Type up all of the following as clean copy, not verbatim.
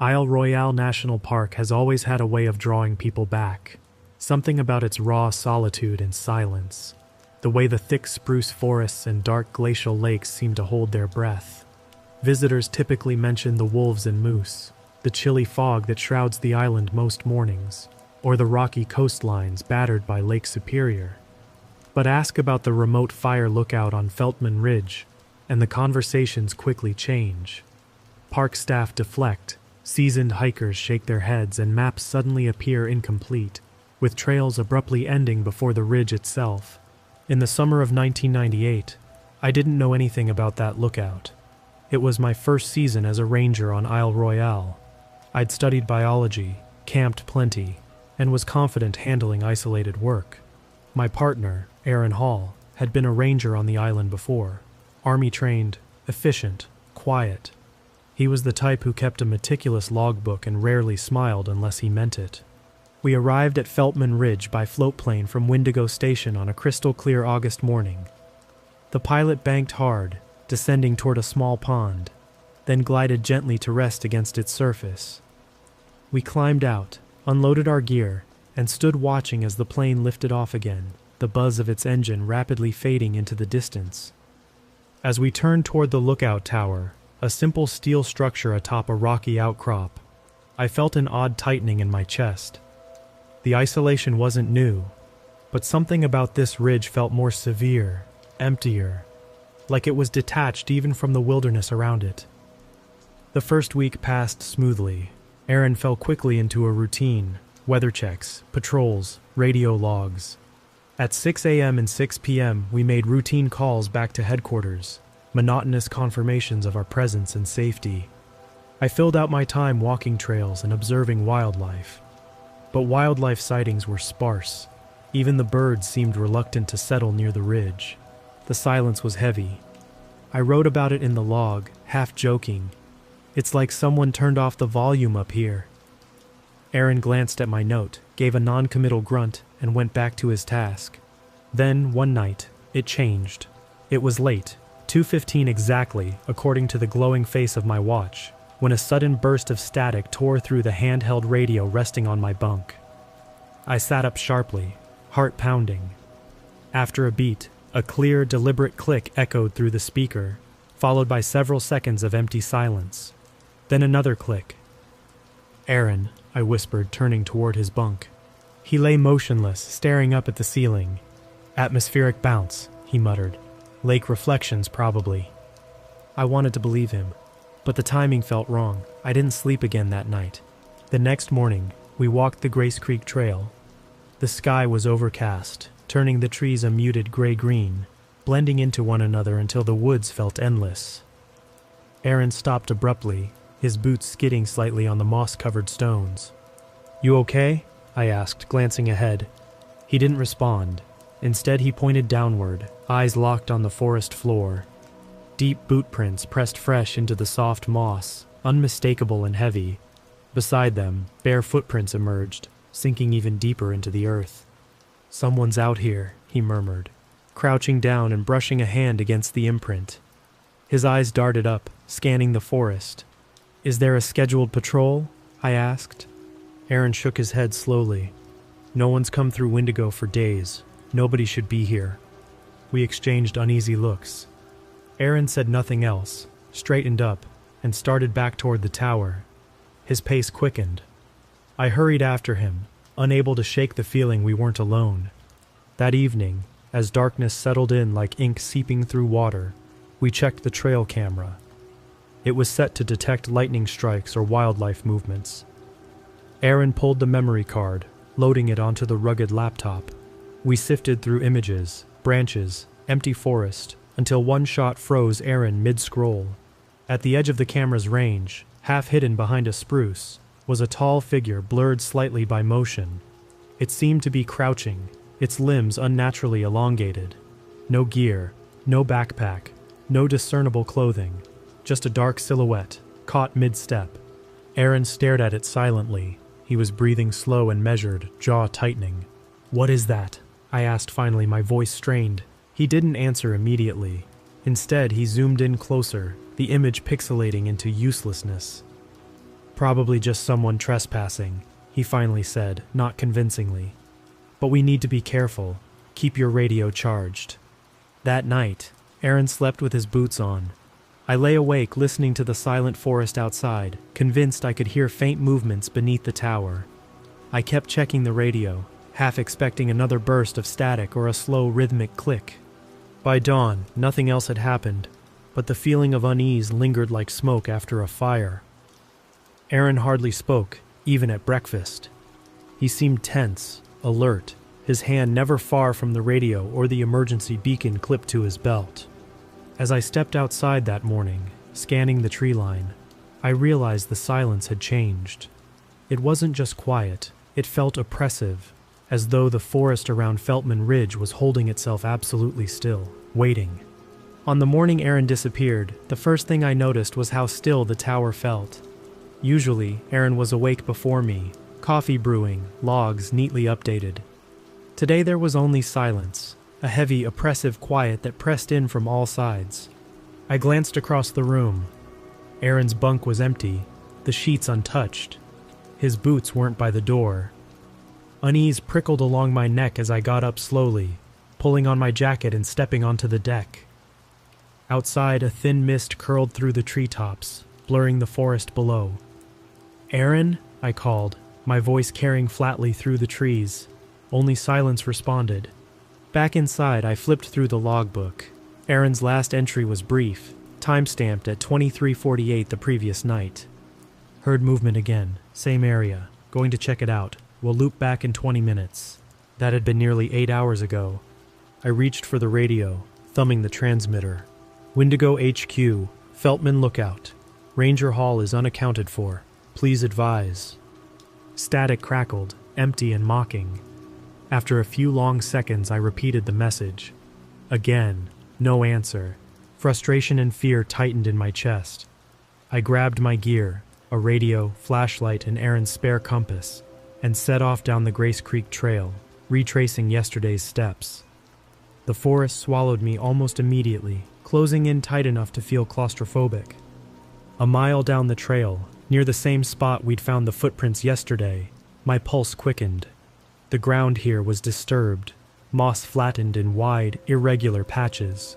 Isle Royale National Park has always had a way of drawing people back. Something about its raw solitude and silence. The way the thick spruce forests and dark glacial lakes seem to hold their breath. Visitors typically mention the wolves and moose, the chilly fog that shrouds the island most mornings, or the rocky coastlines battered by Lake Superior. But ask about the remote fire lookout on Feltman Ridge, and the conversations quickly change. Park staff deflect, seasoned hikers shake their heads, and maps suddenly appear incomplete, with trails abruptly ending before the ridge itself. In the summer of 1998, I didn't know anything about that lookout. It was my first season as a ranger on Isle Royale. I'd studied biology, camped plenty, and was confident handling isolated work. My partner, Aaron Hall, had been a ranger on the island before. Army-trained, efficient, quiet. He was the type who kept a meticulous logbook and rarely smiled unless he meant it. We arrived at Feltman Ridge by float plane from Wendigo Station on a crystal-clear August morning. The pilot banked hard, descending toward a small pond, then glided gently to rest against its surface. We climbed out, unloaded our gear, and stood watching as the plane lifted off again, the buzz of its engine rapidly fading into the distance. As we turned toward the lookout tower, a simple steel structure atop a rocky outcrop, I felt an odd tightening in my chest. The isolation wasn't new, but something about this ridge felt more severe, emptier, like it was detached even from the wilderness around it. The first week passed smoothly. Aaron fell quickly into a routine: weather checks, patrols, radio logs. At 6 a.m. and 6 p.m., we made routine calls back to headquarters, monotonous confirmations of our presence and safety. I filled out my time walking trails and observing wildlife. But wildlife sightings were sparse. Even the birds seemed reluctant to settle near the ridge. The silence was heavy. I wrote about it in the log, half joking. It's like someone turned off the volume up here. Aaron glanced at my note, gave a non-committal grunt, and went back to his task. Then, one night, it changed. It was late, 2:15 exactly, according to the glowing face of my watch, when a sudden burst of static tore through the handheld radio resting on my bunk. I sat up sharply, heart pounding. After a beat, a clear, deliberate click echoed through the speaker, followed by several seconds of empty silence. Then another click. "Aaron," I whispered, turning toward his bunk. He lay motionless, staring up at the ceiling. "Atmospheric bounce," he muttered. "Lake reflections, probably." I wanted to believe him, but the timing felt wrong. I didn't sleep again that night. The next morning, we walked the Grace Creek Trail. The sky was overcast, turning the trees a muted gray-green, blending into one another until the woods felt endless. Aaron stopped abruptly, his boots skidding slightly on the moss-covered stones. "You okay?" I asked, glancing ahead. He didn't respond. Instead, he pointed downward, eyes locked on the forest floor. Deep boot prints pressed fresh into the soft moss, unmistakable and heavy. Beside them, bare footprints emerged, sinking even deeper into the earth. "Someone's out here," he murmured, crouching down and brushing a hand against the imprint. His eyes darted up, scanning the forest. "Is there a scheduled patrol?" I asked. Aaron shook his head slowly. "No one's come through Wendigo for days. Nobody should be here." We exchanged uneasy looks. Aaron said nothing else, straightened up, and started back toward the tower. His pace quickened. I hurried after him, unable to shake the feeling we weren't alone. That evening, as darkness settled in like ink seeping through water, we checked the trail camera. It was set to detect lightning strikes or wildlife movements. Aaron pulled the memory card, loading it onto the rugged laptop. We sifted through images, branches, empty forest, until one shot froze Aaron mid-scroll. At the edge of the camera's range, half hidden behind a spruce, was a tall figure blurred slightly by motion. It seemed to be crouching, its limbs unnaturally elongated. No gear, no backpack, no discernible clothing, just a dark silhouette, caught mid-step. Aaron stared at it silently. He was breathing slow and measured, jaw tightening. "What is that?" I asked finally, my voice strained. He didn't answer immediately. Instead, he zoomed in closer, the image pixelating into uselessness. Probably just someone trespassing, he finally said, not convincingly. But we need to be careful. Keep your radio charged. That night, Aaron slept with his boots on. I lay awake listening to the silent forest outside, convinced I could hear faint movements beneath the tower. I kept checking the radio, half expecting another burst of static or a slow rhythmic click. By dawn, nothing else had happened, but the feeling of unease lingered like smoke after a fire. Aaron hardly spoke, even at breakfast. He seemed tense, alert, his hand never far from the radio or the emergency beacon clipped to his belt. As I stepped outside that morning, scanning the tree line, I realized the silence had changed. It wasn't just quiet, it felt oppressive, as though the forest around Feltman Ridge was holding itself absolutely still, waiting. On the morning Aaron disappeared, the first thing I noticed was how still the tower felt. Usually, Aaron was awake before me, coffee brewing, logs neatly updated. Today there was only silence, a heavy, oppressive quiet that pressed in from all sides. I glanced across the room. Aaron's bunk was empty, the sheets untouched. His boots weren't by the door. Unease prickled along my neck as I got up slowly, pulling on my jacket and stepping onto the deck. Outside, a thin mist curled through the treetops, blurring the forest below. "Aaron?" I called, my voice carrying flatly through the trees. Only silence responded. Back inside, I flipped through the logbook. Aaron's last entry was brief, time-stamped at 23:48 the previous night. "Heard movement again, same area. Going to check it out. We'll loop back in 20 minutes. That had been nearly 8 hours ago. I reached for the radio, thumbing the transmitter. "Wendigo HQ, Feltman Lookout. Ranger Hall is unaccounted for. Please advise." Static crackled, empty and mocking. After a few long seconds, I repeated the message. Again, no answer. Frustration and fear tightened in my chest. I grabbed my gear, a radio, flashlight, and Aaron's spare compass, and set off down the Grace Creek Trail, retracing yesterday's steps. The forest swallowed me almost immediately, closing in tight enough to feel claustrophobic. A mile down the trail, near the same spot we'd found the footprints yesterday, my pulse quickened. The ground here was disturbed, moss flattened in wide, irregular patches.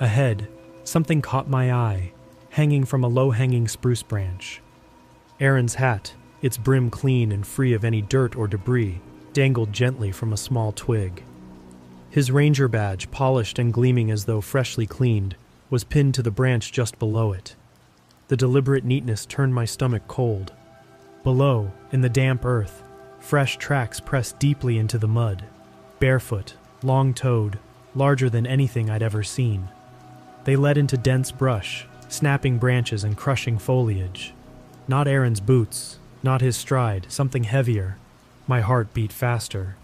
Ahead, something caught my eye, hanging from a low-hanging spruce branch. Aaron's hat, its brim clean and free of any dirt or debris, dangled gently from a small twig. His ranger badge, polished and gleaming as though freshly cleaned, was pinned to the branch just below it. The deliberate neatness turned my stomach cold. Below, in the damp earth, fresh tracks pressed deeply into the mud, barefoot, long-toed, larger than anything I'd ever seen. They led into dense brush, snapping branches and crushing foliage. Not Aaron's boots, not his stride, something heavier. My heart beat faster.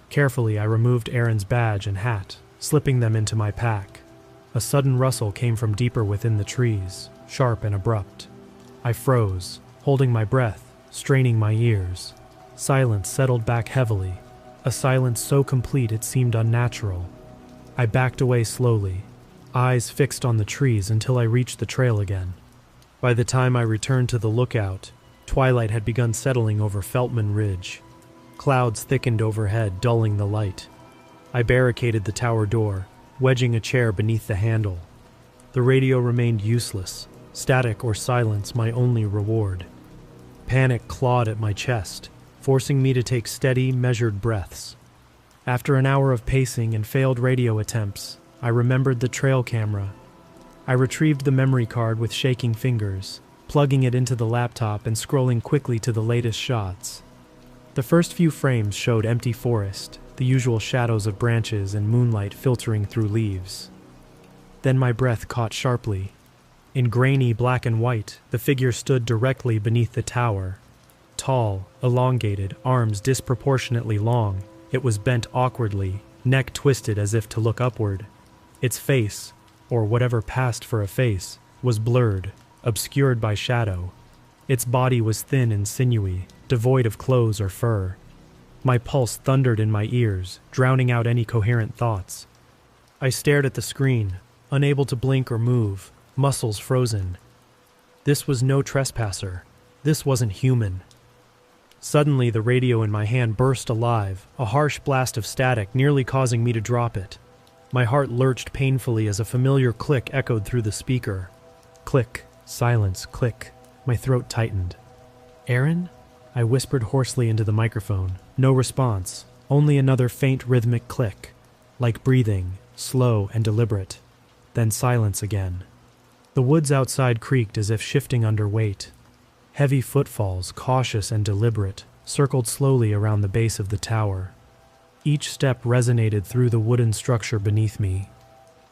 Carefully, I removed Aaron's badge and hat, slipping them into my pack. A sudden rustle came from deeper within the trees, sharp and abrupt. I froze, holding my breath, straining my ears. Silence settled back heavily, a silence so complete it seemed unnatural. I backed away slowly, eyes fixed on the trees until I reached the trail again. By the time I returned to the lookout, twilight had begun settling over Feltman Ridge. Clouds thickened overhead, dulling the light. I barricaded the tower door, wedging a chair beneath the handle. The radio remained useless, static or silence my only reward. Panic clawed at my chest, forcing me to take steady, measured breaths. After an hour of pacing and failed radio attempts, I remembered the trail camera. I retrieved the memory card with shaking fingers, plugging it into the laptop and scrolling quickly to the latest shots. The first few frames showed empty forest, the usual shadows of branches and moonlight filtering through leaves. Then my breath caught sharply. In grainy black and white, the figure stood directly beneath the tower. Tall, elongated, arms disproportionately long, it was bent awkwardly, neck twisted as if to look upward. Its face, or whatever passed for a face, was blurred, obscured by shadow. Its body was thin and sinewy, devoid of clothes or fur. My pulse thundered in my ears, drowning out any coherent thoughts. I stared at the screen, unable to blink or move, muscles frozen. This was no trespasser. This wasn't human. Suddenly, the radio in my hand burst alive, a harsh blast of static nearly causing me to drop it. My heart lurched painfully as a familiar click echoed through the speaker. Click, silence, click. My throat tightened. "Aaron?" I whispered hoarsely into the microphone. No response, only another faint rhythmic click, like breathing, slow and deliberate. Then silence again. The woods outside creaked as if shifting under weight. Heavy footfalls, cautious and deliberate, circled slowly around the base of the tower. Each step resonated through the wooden structure beneath me.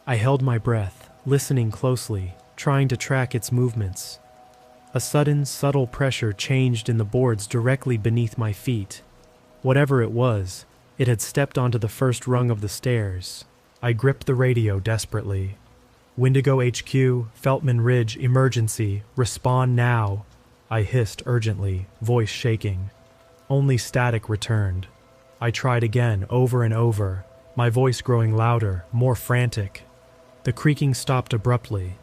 I held my breath, listening closely, trying to track its movements. A sudden, subtle pressure changed in the boards directly beneath my feet. Whatever it was, it had stepped onto the first rung of the stairs. I gripped the radio desperately. "Wendigo HQ, Feltman Ridge, emergency, respond now," I hissed urgently, voice shaking. Only static returned. I tried again, over and over, my voice growing louder, more frantic. The creaking stopped abruptly.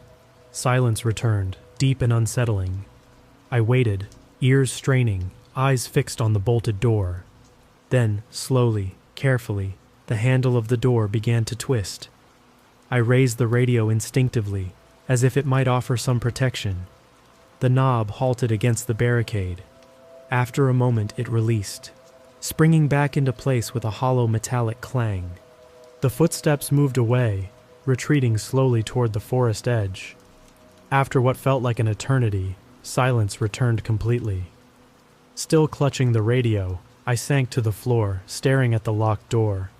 Silence returned, deep and unsettling. I waited, ears straining, eyes fixed on the bolted door. Then, slowly, carefully, the handle of the door began to twist. I raised the radio instinctively, as if it might offer some protection. The knob halted against the barricade. After a moment, it released, springing back into place with a hollow metallic clang. The footsteps moved away, retreating slowly toward the forest edge. After what felt like an eternity, silence returned completely. Still clutching the radio, I sank to the floor, staring at the locked door.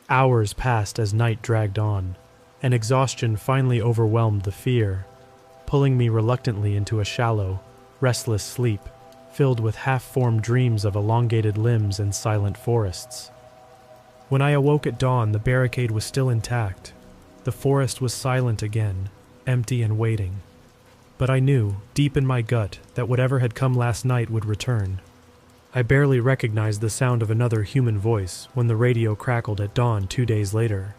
Hours passed as night dragged on, and exhaustion finally overwhelmed the fear, pulling me reluctantly into a shallow, restless sleep, filled with half-formed dreams of elongated limbs and silent forests. When I awoke at dawn, the barricade was still intact. The forest was silent again, empty and waiting. But I knew, deep in my gut, that whatever had come last night would return. I barely recognized the sound of another human voice when the radio crackled at dawn 2 days later.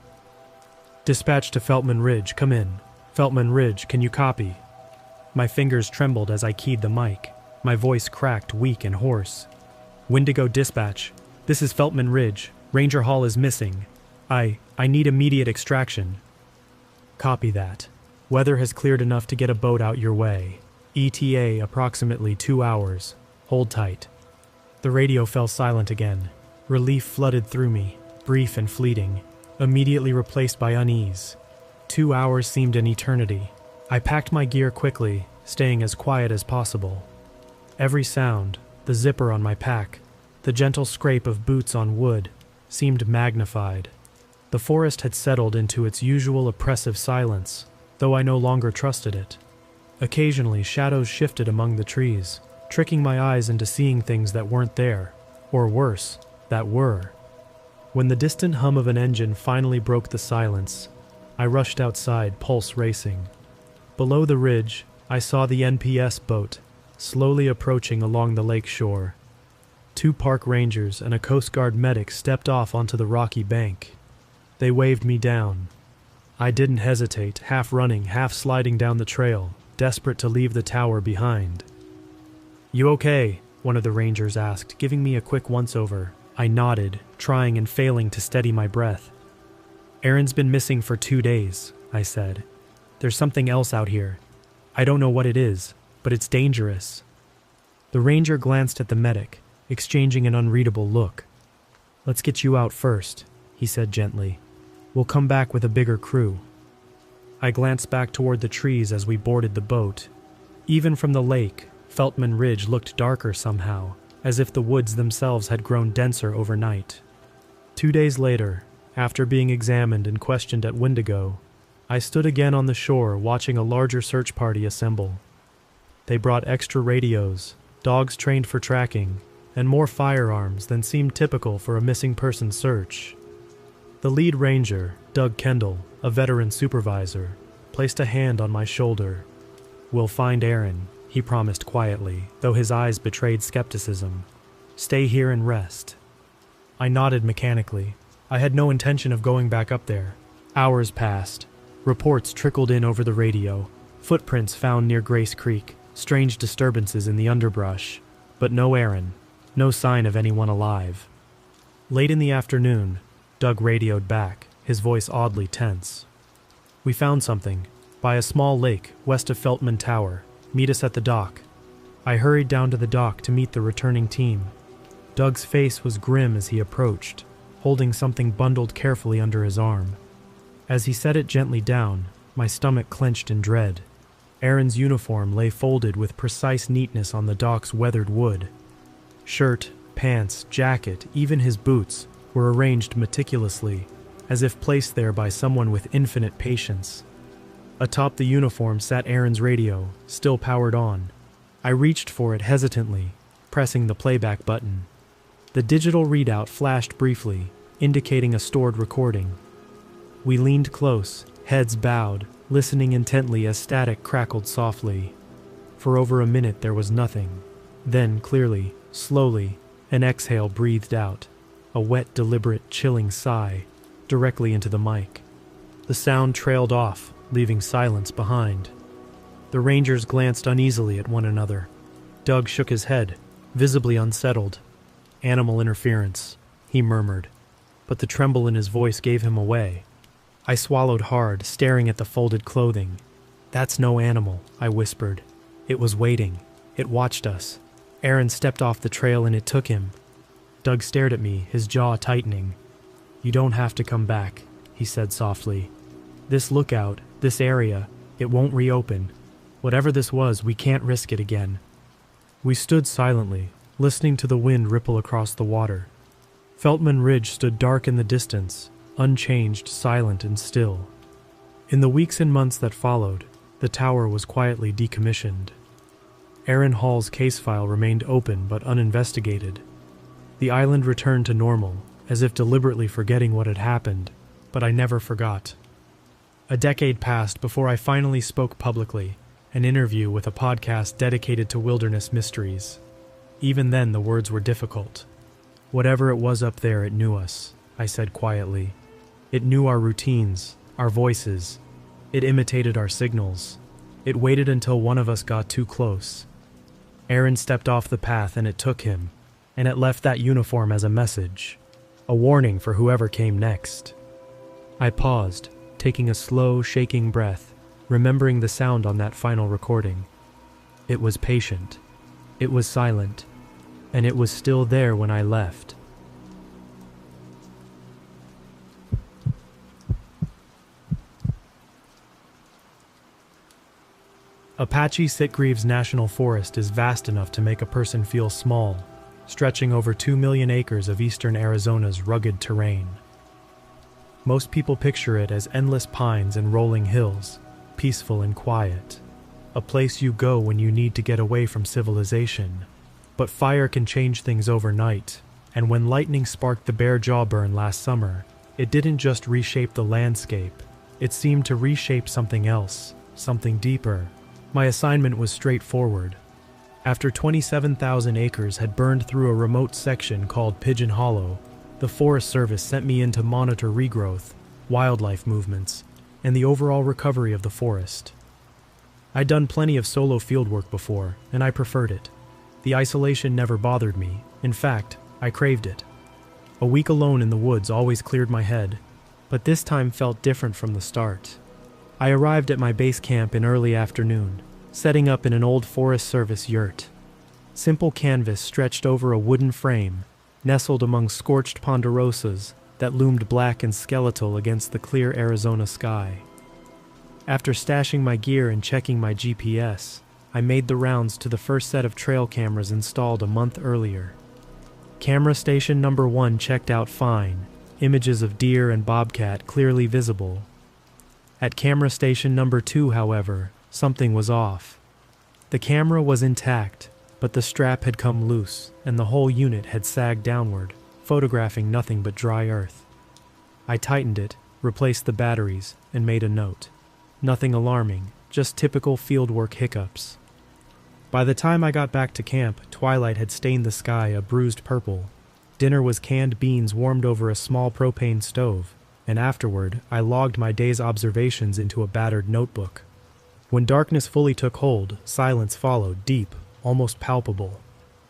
"Dispatch to Feltman Ridge, come in. Feltman Ridge, can you copy?" My fingers trembled as I keyed the mic. My voice cracked, weak and hoarse. "Wendigo Dispatch. This is Feltman Ridge. Ranger Hall is missing. I need immediate extraction." "Copy that. Weather has cleared enough to get a boat out your way. ETA approximately 2 hours. Hold tight." The radio fell silent again. Relief flooded through me, brief and fleeting, immediately replaced by unease. 2 hours seemed an eternity. I packed my gear quickly, staying as quiet as possible. Every sound, the zipper on my pack, the gentle scrape of boots on wood, seemed magnified. The forest had settled into its usual oppressive silence, though I no longer trusted it. Occasionally, shadows shifted among the trees, tricking my eyes into seeing things that weren't there, or worse, that were. When the distant hum of an engine finally broke the silence, I rushed outside, pulse racing. Below the ridge, I saw the NPS boat, slowly approaching along the lake shore. 2 park rangers and a Coast Guard medic stepped off onto the rocky bank. They waved me down. I didn't hesitate, half running, half sliding down the trail, desperate to leave the tower behind. "You okay?" one of the rangers asked, giving me a quick once-over. I nodded, trying and failing to steady my breath. "Aaron's been missing for 2 days," I said. "There's something else out here. I don't know what it is, but it's dangerous." The ranger glanced at the medic, exchanging an unreadable look. "Let's get you out first," he said gently. "We'll come back with a bigger crew." I glanced back toward the trees as we boarded the boat. Even from the lake, Feltman Ridge looked darker somehow, as if the woods themselves had grown denser overnight. 2 days later, after being examined and questioned at Wendigo, I stood again on the shore watching a larger search party assemble. They brought extra radios, dogs trained for tracking, and more firearms than seemed typical for a missing person search. The lead ranger, Doug Kendall, a veteran supervisor, placed a hand on my shoulder. "We'll find Aaron," he promised quietly, though his eyes betrayed skepticism. "Stay here and rest." I nodded mechanically. I had no intention of going back up there. Hours passed. Reports trickled in over the radio. Footprints found near Grace Creek. Strange disturbances in the underbrush, but no Aaron, no sign of anyone alive. Late in the afternoon, Doug radioed back, his voice oddly tense. "We found something, by a small lake west of Feltman Tower. Meet us at the dock." I hurried down to the dock to meet the returning team. Doug's face was grim as he approached, holding something bundled carefully under his arm. As he set it gently down, my stomach clenched in dread. Aaron's uniform lay folded with precise neatness on the dock's weathered wood. Shirt, pants, jacket, even his boots were arranged meticulously, as if placed there by someone with infinite patience. Atop the uniform sat Aaron's radio, still powered on. I reached for it hesitantly, pressing the playback button. The digital readout flashed briefly, indicating a stored recording. We leaned close, heads bowed, listening intently as static crackled softly. For over a minute there was nothing. Then, clearly, slowly, an exhale breathed out, a wet, deliberate, chilling sigh, directly into the mic. The sound trailed off, leaving silence behind. The Rangers glanced uneasily at one another. Doug shook his head, visibly unsettled. "Animal interference," he murmured, but the tremble in his voice gave him away. I swallowed hard, staring at the folded clothing. "That's no animal," I whispered. "It was waiting. It watched us. Aaron stepped off the trail and it took him." Doug stared at me, his jaw tightening. "You don't have to come back," he said softly. "This lookout, this area, it won't reopen. Whatever this was, we can't risk it again." We stood silently, listening to the wind ripple across the water. Feltman Ridge stood dark in the distance, unchanged, silent, and still. In the weeks and months that followed, the tower was quietly decommissioned. Aaron Hall's case file remained open but uninvestigated. The island returned to normal, as if deliberately forgetting what had happened, but I never forgot. A decade passed before I finally spoke publicly, an interview with a podcast dedicated to wilderness mysteries. Even then, the words were difficult. "Whatever it was up there, it knew us," I said quietly. "It knew our routines, our voices. It imitated our signals. It waited until one of us got too close. Aaron stepped off the path and it took him, and it left that uniform as a message, a warning for whoever came next." I paused, taking a slow, shaking breath, remembering the sound on that final recording. It was patient. It was silent. And it was still there when I left. Apache Sitgreaves National Forest is vast enough to make a person feel small, stretching over 2 million acres of eastern Arizona's rugged terrain. Most people picture it as endless pines and rolling hills, peaceful and quiet, a place you go when you need to get away from civilization. But fire can change things overnight, and when lightning sparked the Bear Jaw burn last summer, it didn't just reshape the landscape, it seemed to reshape something else, something deeper. My assignment was straightforward. After 27,000 acres had burned through a remote section called Pigeon Hollow, the Forest Service sent me in to monitor regrowth, wildlife movements, and the overall recovery of the forest. I'd done plenty of solo fieldwork before, and I preferred it. The isolation never bothered me. In fact, I craved it. A week alone in the woods always cleared my head, but this time felt different from the start. I arrived at my base camp in early afternoon, setting up in an old Forest Service yurt. Simple canvas stretched over a wooden frame, nestled among scorched ponderosas that loomed black and skeletal against the clear Arizona sky. After stashing my gear and checking my GPS, I made the rounds to the first set of trail cameras installed a month earlier. Camera station number 1 checked out fine, images of deer and bobcat clearly visible. At camera station number 2, however, something was off. The camera was intact, but the strap had come loose and the whole unit had sagged downward, photographing nothing but dry earth. I tightened it, replaced the batteries, and made a note. Nothing alarming, just typical fieldwork hiccups. By the time I got back to camp, twilight had stained the sky a bruised purple. Dinner was canned beans warmed over a small propane stove, and afterward I logged my day's observations into a battered notebook. When darkness fully took hold, silence followed, deep, almost palpable.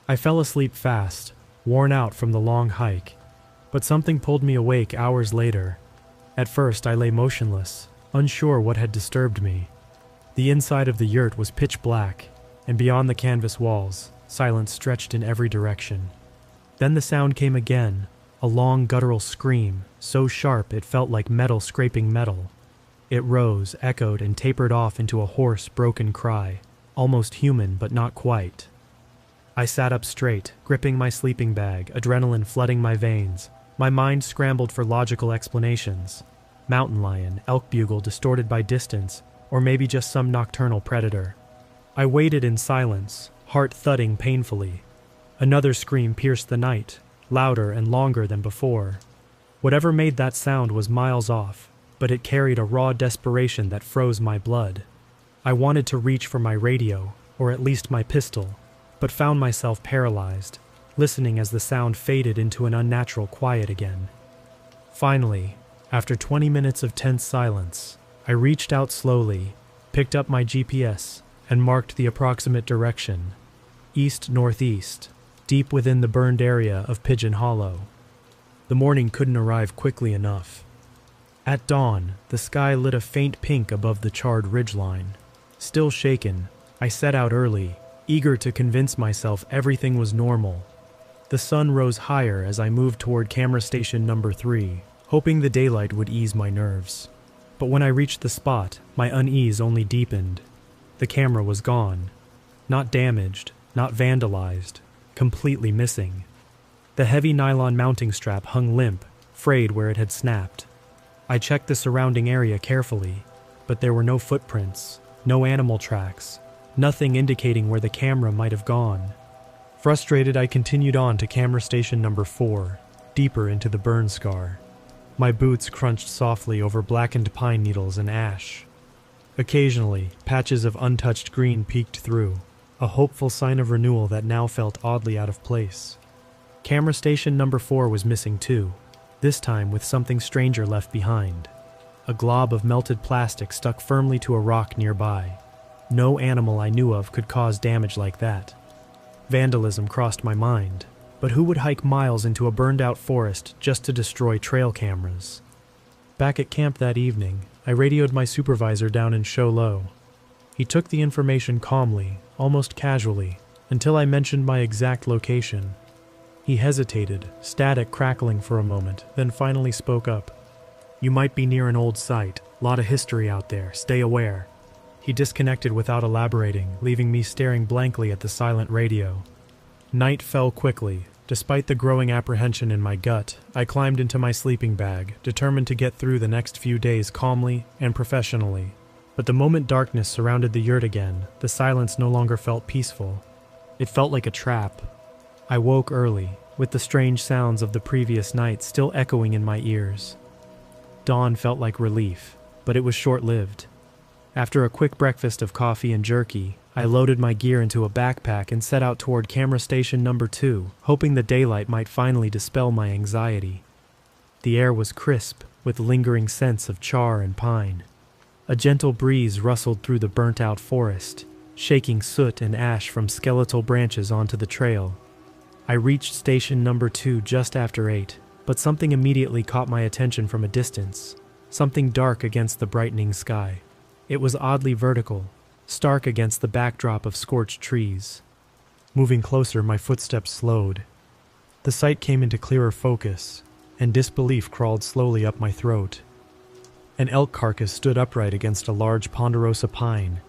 I fell asleep fast, worn out from the long hike, but something pulled me awake hours later. At first I lay motionless, unsure what had disturbed me. The inside of the yurt was pitch black, and beyond the canvas walls, silence stretched in every direction. Then the sound came again, a long guttural scream, so sharp it felt like metal scraping metal. It rose, echoed, and tapered off into a hoarse, broken cry, almost human but not quite. I sat up straight, gripping my sleeping bag, adrenaline flooding my veins. My mind scrambled for logical explanations. Mountain lion, elk bugle distorted by distance, or maybe just some nocturnal predator. I waited in silence, heart thudding painfully. Another scream pierced the night, louder and longer than before. Whatever made that sound was miles off, but it carried a raw desperation that froze my blood. I wanted to reach for my radio, or at least my pistol, but found myself paralyzed, listening as the sound faded into an unnatural quiet again. Finally, after 20 minutes of tense silence, I reached out slowly, picked up my GPS, and marked the approximate direction. East-northeast, deep within the burned area of Pigeon Hollow. The morning couldn't arrive quickly enough. At dawn, the sky lit a faint pink above the charred ridgeline. Still shaken, I set out early, eager to convince myself everything was normal. The sun rose higher as I moved toward camera station number 3, hoping the daylight would ease my nerves. But when I reached the spot, my unease only deepened. The camera was gone. Not damaged, not vandalized, completely missing. The heavy nylon mounting strap hung limp, frayed where it had snapped. I checked the surrounding area carefully, but there were no footprints, no animal tracks, nothing indicating where the camera might have gone. Frustrated, I continued on to camera station number 4, deeper into the burn scar. My boots crunched softly over blackened pine needles and ash. Occasionally, patches of untouched green peeked through, a hopeful sign of renewal that now felt oddly out of place. Camera station number 4 was missing too, this time with something stranger left behind. A glob of melted plastic stuck firmly to a rock nearby. No animal I knew of could cause damage like that. Vandalism crossed my mind, but who would hike miles into a burned-out forest just to destroy trail cameras? Back at camp that evening, I radioed my supervisor down in Show Low. He took the information calmly, almost casually, until I mentioned my exact location. He hesitated, static crackling for a moment, then finally spoke up. "You might be near an old site. Lot of history out there. Stay aware." He disconnected without elaborating, leaving me staring blankly at the silent radio. Night fell quickly. Despite the growing apprehension in my gut, I climbed into my sleeping bag, determined to get through the next few days calmly and professionally. But the moment darkness surrounded the yurt again, the silence no longer felt peaceful. It felt like a trap. I woke early, with the strange sounds of the previous night still echoing in my ears. Dawn felt like relief, but it was short-lived. After a quick breakfast of coffee and jerky, I loaded my gear into a backpack and set out toward camera station number 2, hoping the daylight might finally dispel my anxiety. The air was crisp, with lingering scents of char and pine. A gentle breeze rustled through the burnt-out forest, shaking soot and ash from skeletal branches onto the trail. I reached station number 2 just after 8, but something immediately caught my attention from a distance, something dark against the brightening sky. It was oddly vertical, stark against the backdrop of scorched trees. Moving closer, my footsteps slowed. The sight came into clearer focus, and disbelief crawled slowly up my throat. An elk carcass stood upright against a large ponderosa pine,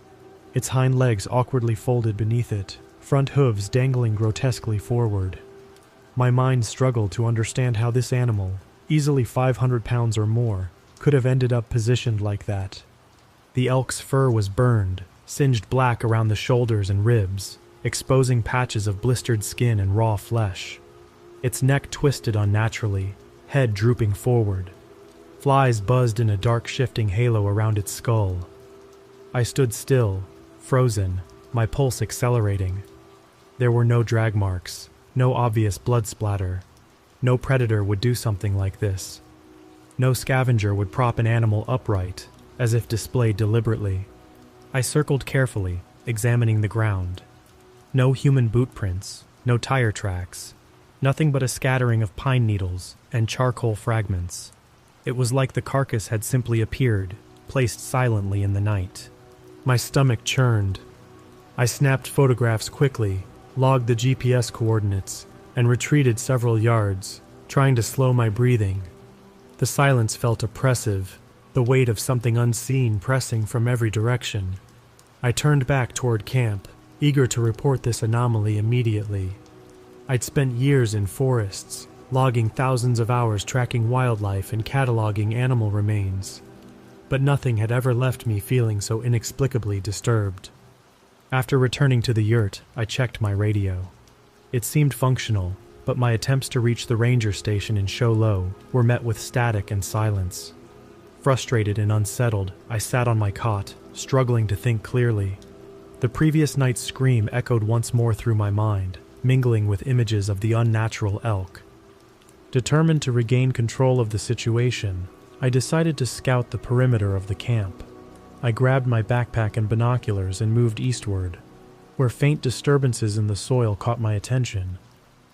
its hind legs awkwardly folded beneath it, front hooves dangling grotesquely forward. My mind struggled to understand how this animal, easily 500 pounds or more, could have ended up positioned like that. The elk's fur was burned, singed black around the shoulders and ribs, exposing patches of blistered skin and raw flesh. Its neck twisted unnaturally, head drooping forward. Flies buzzed in a dark shifting halo around its skull. I stood still, frozen, my pulse accelerating. There were no drag marks, no obvious blood splatter. No predator would do something like this. No scavenger would prop an animal upright, as if displayed deliberately. I circled carefully, examining the ground. No human boot prints, no tire tracks, nothing but a scattering of pine needles and charcoal fragments. It was like the carcass had simply appeared, placed silently in the night. My stomach churned. I snapped photographs quickly, logged the GPS coordinates, and retreated several yards, trying to slow my breathing. The silence felt oppressive, the weight of something unseen pressing from every direction. I turned back toward camp, eager to report this anomaly immediately. I'd spent years in forests, logging thousands of hours tracking wildlife and cataloging animal remains, but nothing had ever left me feeling so inexplicably disturbed. After returning to the yurt, I checked my radio. It seemed functional, but my attempts to reach the ranger station in Show Low were met with static and silence. Frustrated and unsettled, I sat on my cot, struggling to think clearly. The previous night's scream echoed once more through my mind, mingling with images of the unnatural elk. Determined to regain control of the situation, I decided to scout the perimeter of the camp. I grabbed my backpack and binoculars and moved eastward, where faint disturbances in the soil caught my attention.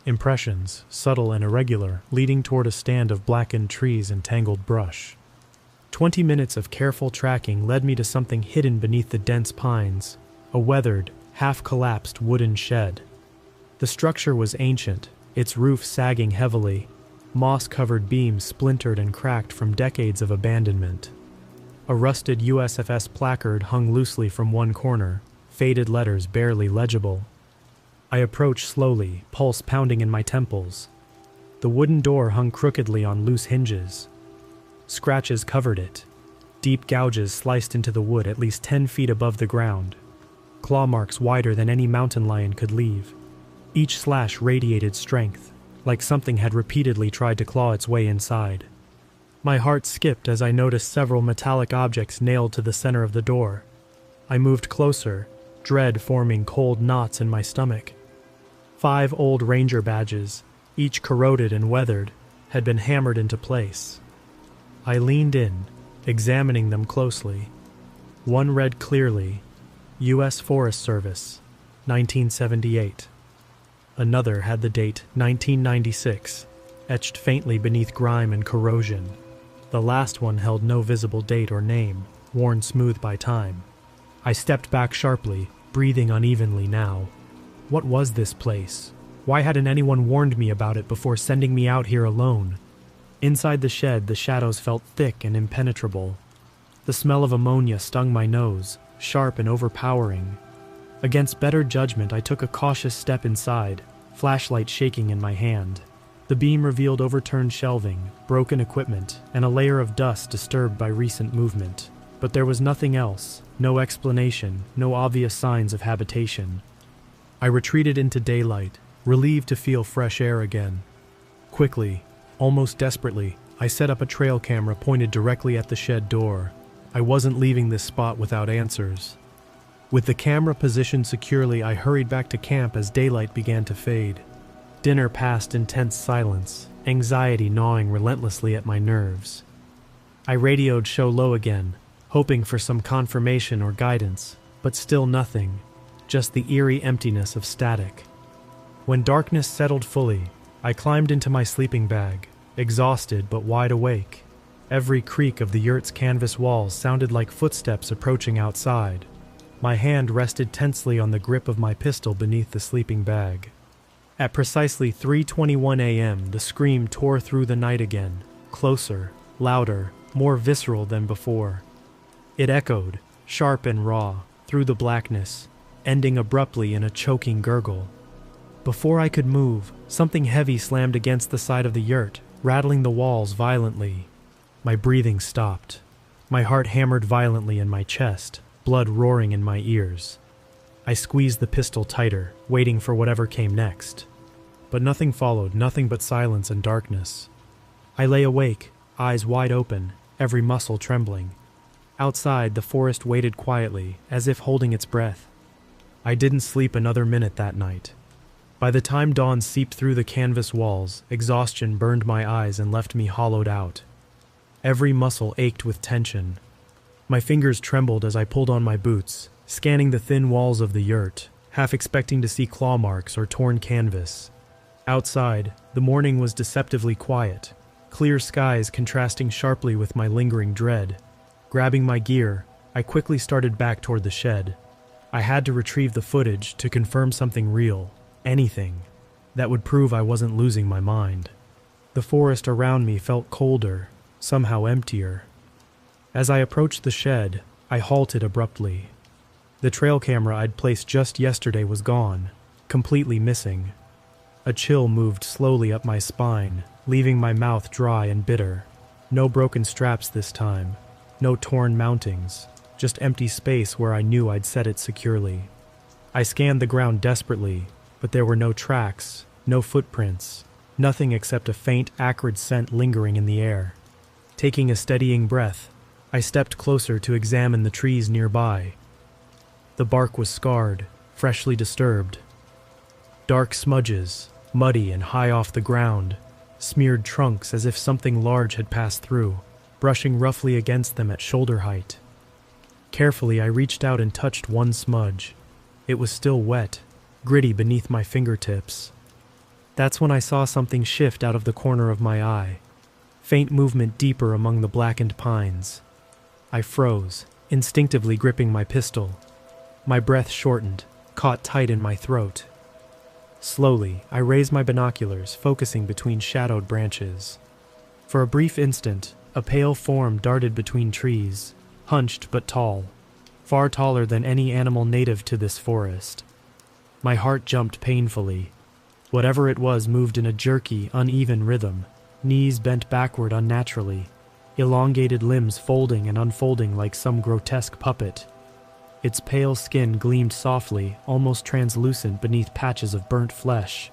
Impressions, subtle and irregular, leading toward a stand of blackened trees and tangled brush. 20 minutes of careful tracking led me to something hidden beneath the dense pines, a weathered, half-collapsed wooden shed. The structure was ancient, its roof sagging heavily, moss-covered beams splintered and cracked from decades of abandonment. A rusted USFS placard hung loosely from one corner, faded letters barely legible. I approached slowly, pulse pounding in my temples. The wooden door hung crookedly on loose hinges. Scratches covered it. Deep gouges sliced into the wood at least 10 feet above the ground. Claw marks wider than any mountain lion could leave. Each slash radiated strength, like something had repeatedly tried to claw its way inside. My heart skipped as I noticed several metallic objects nailed to the center of the door. I moved closer, dread forming cold knots in my stomach. 5 old ranger badges, each corroded and weathered, had been hammered into place. I leaned in, examining them closely. One read clearly, U.S. Forest Service, 1978. Another had the date 1996, etched faintly beneath grime and corrosion. The last one held no visible date or name, worn smooth by time. I stepped back sharply, breathing unevenly now. What was this place? Why hadn't anyone warned me about it before sending me out here alone? Inside the shed, the shadows felt thick and impenetrable. The smell of ammonia stung my nose, sharp and overpowering. Against better judgment, I took a cautious step inside, flashlight shaking in my hand. The beam revealed overturned shelving, broken equipment, and a layer of dust disturbed by recent movement. But there was nothing else, no explanation, no obvious signs of habitation. I retreated into daylight, relieved to feel fresh air again. Quickly, almost desperately, I set up a trail camera pointed directly at the shed door. I wasn't leaving this spot without answers. With the camera positioned securely, I hurried back to camp as daylight began to fade. Dinner passed in tense silence, anxiety gnawing relentlessly at my nerves. I radioed Show Low again, hoping for some confirmation or guidance, but still nothing, just the eerie emptiness of static. When darkness settled fully, I climbed into my sleeping bag, exhausted but wide awake. Every creak of the yurt's canvas walls sounded like footsteps approaching outside. My hand rested tensely on the grip of my pistol beneath the sleeping bag. At precisely 3:21 a.m., the scream tore through the night again, closer, louder, more visceral than before. It echoed, sharp and raw, through the blackness, ending abruptly in a choking gurgle. Before I could move, something heavy slammed against the side of the yurt, rattling the walls violently. My breathing stopped. My heart hammered violently in my chest, blood roaring in my ears. I squeezed the pistol tighter, waiting for whatever came next. But nothing followed, nothing but silence and darkness. I lay awake, eyes wide open, every muscle trembling. Outside, the forest waited quietly, as if holding its breath. I didn't sleep another minute that night. By the time dawn seeped through the canvas walls, exhaustion burned my eyes and left me hollowed out. Every muscle ached with tension. My fingers trembled as I pulled on my boots, scanning the thin walls of the yurt, half expecting to see claw marks or torn canvas. Outside, the morning was deceptively quiet, clear skies contrasting sharply with my lingering dread. Grabbing my gear, I quickly started back toward the shed. I had to retrieve the footage to confirm something real, anything, that would prove I wasn't losing my mind. The forest around me felt colder, somehow emptier. As I approached the shed, I halted abruptly. The trail camera I'd placed just yesterday was gone, completely missing. A chill moved slowly up my spine, leaving my mouth dry and bitter. No broken straps this time, no torn mountings, just empty space where I knew I'd set it securely. I scanned the ground desperately, but there were no tracks, no footprints, nothing except a faint, acrid scent lingering in the air. Taking a steadying breath, I stepped closer to examine the trees nearby. The bark was scarred, freshly disturbed. Dark smudges, muddy and high off the ground, smeared trunks as if something large had passed through, brushing roughly against them at shoulder height. Carefully, I reached out and touched one smudge. It was still wet, gritty beneath my fingertips. That's when I saw something shift out of the corner of my eye. Faint movement deeper among the blackened pines. I froze, instinctively gripping my pistol. My breath shortened, caught tight in my throat. Slowly, I raised my binoculars, focusing between shadowed branches. For a brief instant, a pale form darted between trees, hunched but tall, far taller than any animal native to this forest. My heart jumped painfully. Whatever it was moved in a jerky, uneven rhythm, knees bent backward unnaturally, elongated limbs folding and unfolding like some grotesque puppet. Its pale skin gleamed softly, almost translucent beneath patches of burnt flesh.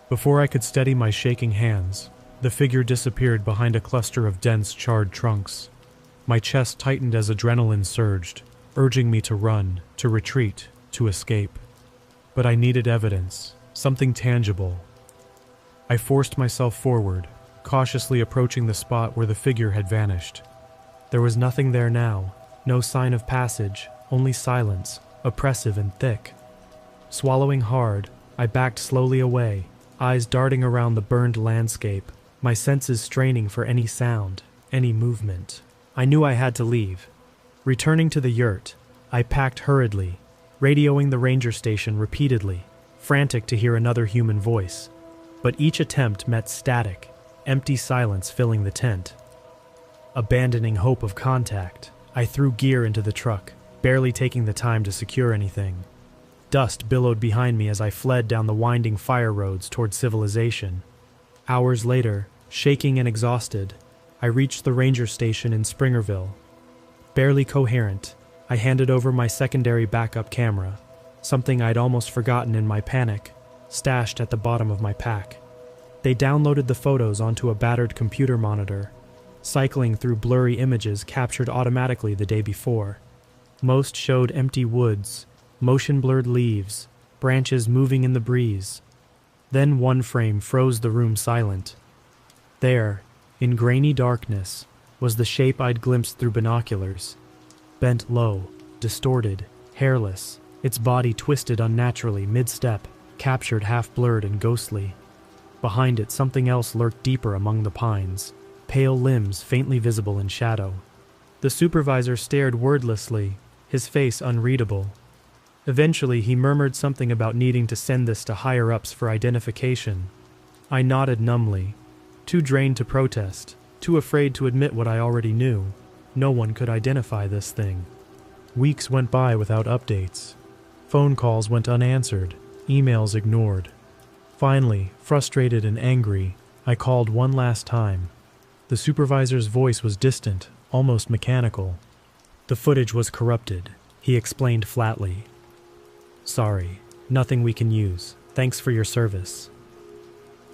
Before I could steady my shaking hands, the figure disappeared behind a cluster of dense, charred trunks. My chest tightened as adrenaline surged, urging me to run, to retreat, to escape. But I needed evidence, something tangible. I forced myself forward, cautiously approaching the spot where the figure had vanished. There was nothing there now, no sign of passage, only silence, oppressive and thick. Swallowing hard, I backed slowly away, eyes darting around the burned landscape, my senses straining for any sound, any movement. I knew I had to leave. Returning to the yurt, I packed hurriedly, radioing the ranger station repeatedly, frantic to hear another human voice. But each attempt met static, empty silence filling the tent. Abandoning hope of contact, I threw gear into the truck, barely taking the time to secure anything. Dust billowed behind me as I fled down the winding fire roads toward civilization. Hours later, shaking and exhausted, I reached the ranger station in Springerville. Barely coherent, I handed over my secondary backup camera, something I'd almost forgotten in my panic, stashed at the bottom of my pack. They downloaded the photos onto a battered computer monitor, cycling through blurry images captured automatically the day before. Most showed empty woods, motion-blurred leaves, branches moving in the breeze. Then one frame froze the room silent. There, in grainy darkness, was the shape I'd glimpsed through binoculars. Bent low, distorted, hairless, its body twisted unnaturally mid-step, captured half-blurred and ghostly. Behind it, something else lurked deeper among the pines, pale limbs faintly visible in shadow. The supervisor stared wordlessly, his face unreadable. Eventually, he murmured something about needing to send this to higher-ups for identification. I nodded numbly, too drained to protest, too afraid to admit what I already knew. No one could identify this thing. Weeks went by without updates. Phone calls went unanswered, emails ignored. Finally, frustrated and angry, I called one last time. The supervisor's voice was distant, almost mechanical. The footage was corrupted, he explained flatly. Sorry, nothing we can use. Thanks for your service.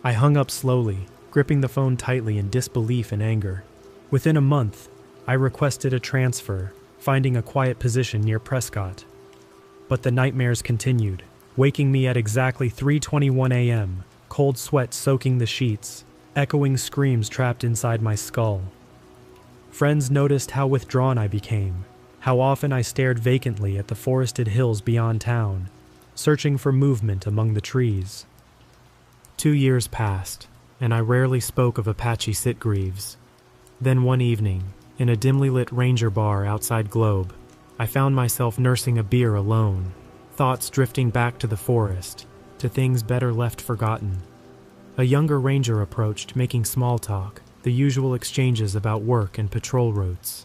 I hung up slowly, gripping the phone tightly in disbelief and anger. Within a month, I requested a transfer, finding a quiet position near Prescott. But the nightmares continued, waking me at exactly 3:21 a.m., cold sweat soaking the sheets, echoing screams trapped inside my skull. Friends noticed how withdrawn I became, how often I stared vacantly at the forested hills beyond town, searching for movement among the trees. 2 years passed, and I rarely spoke of Apache Sitgreaves. Then one evening, in a dimly lit ranger bar outside Globe, I found myself nursing a beer alone, thoughts drifting back to the forest, to things better left forgotten. A younger ranger approached, making small talk, the usual exchanges about work and patrol routes.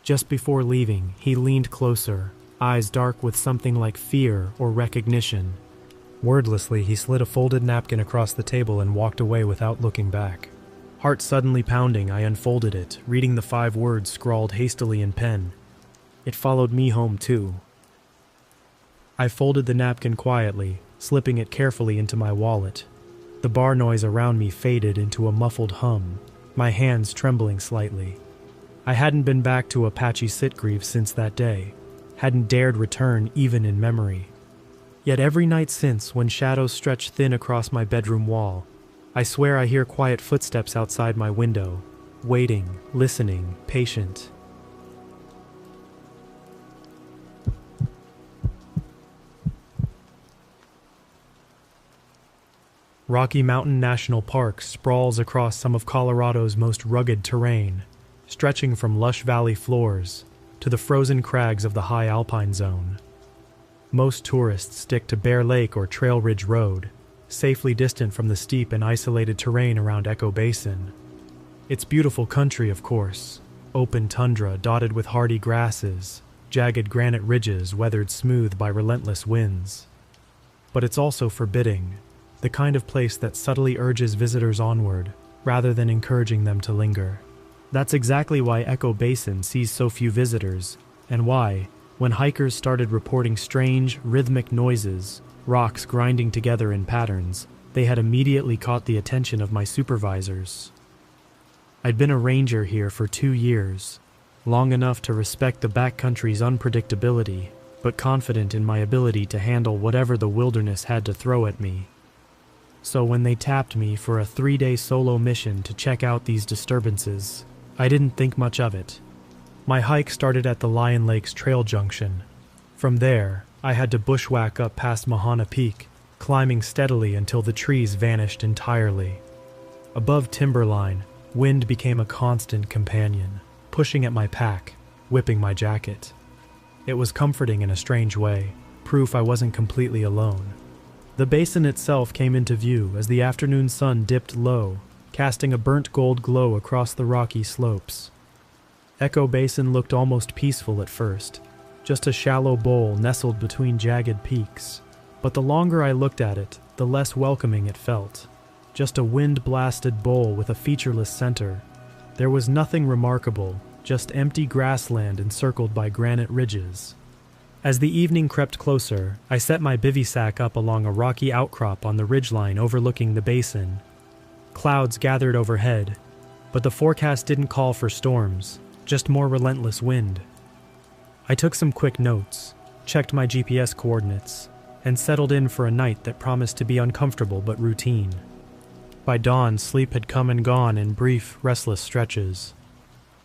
Just before leaving, he leaned closer, eyes dark with something like fear or recognition. Wordlessly, he slid a folded napkin across the table and walked away without looking back. Heart suddenly pounding, I unfolded it, reading the 5 words scrawled hastily in pen. It followed me home, too. I folded the napkin quietly, slipping it carefully into my wallet. The bar noise around me faded into a muffled hum, my hands trembling slightly. I hadn't been back to Apache Sitgreaves since that day, hadn't dared return even in memory. Yet every night since, when shadows stretch thin across my bedroom wall, I swear I hear quiet footsteps outside my window, waiting, listening, patient. Rocky Mountain National Park sprawls across some of Colorado's most rugged terrain, stretching from lush valley floors to the frozen crags of the high alpine zone. Most tourists stick to Bear Lake or Trail Ridge Road, safely distant from the steep and isolated terrain around Echo Basin. It's beautiful country, of course, open tundra dotted with hardy grasses, jagged granite ridges weathered smooth by relentless winds. But it's also forbidding, the kind of place that subtly urges visitors onward, rather than encouraging them to linger. That's exactly why Echo Basin sees so few visitors, and why, when hikers started reporting strange, rhythmic noises, rocks grinding together in patterns, they had immediately caught the attention of my supervisors. I'd been a ranger here for 2 years, long enough to respect the backcountry's unpredictability, but confident in my ability to handle whatever the wilderness had to throw at me. So when they tapped me for a 3-day solo mission to check out these disturbances, I didn't think much of it. My hike started at the Lion Lakes Trail Junction. From there, I had to bushwhack up past Mahana Peak, climbing steadily until the trees vanished entirely. Above timberline, wind became a constant companion, pushing at my pack, whipping my jacket. It was comforting in a strange way, proof I wasn't completely alone. The basin itself came into view as the afternoon sun dipped low, casting a burnt gold glow across the rocky slopes. Echo Basin looked almost peaceful at first, just a shallow bowl nestled between jagged peaks. But the longer I looked at it, the less welcoming it felt. Just a wind-blasted bowl with a featureless center. There was nothing remarkable, just empty grassland encircled by granite ridges. As the evening crept closer, I set my bivy sack up along a rocky outcrop on the ridgeline overlooking the basin. Clouds gathered overhead, but the forecast didn't call for storms, just more relentless wind. I took some quick notes, checked my GPS coordinates, and settled in for a night that promised to be uncomfortable but routine. By dawn, sleep had come and gone in brief, restless stretches.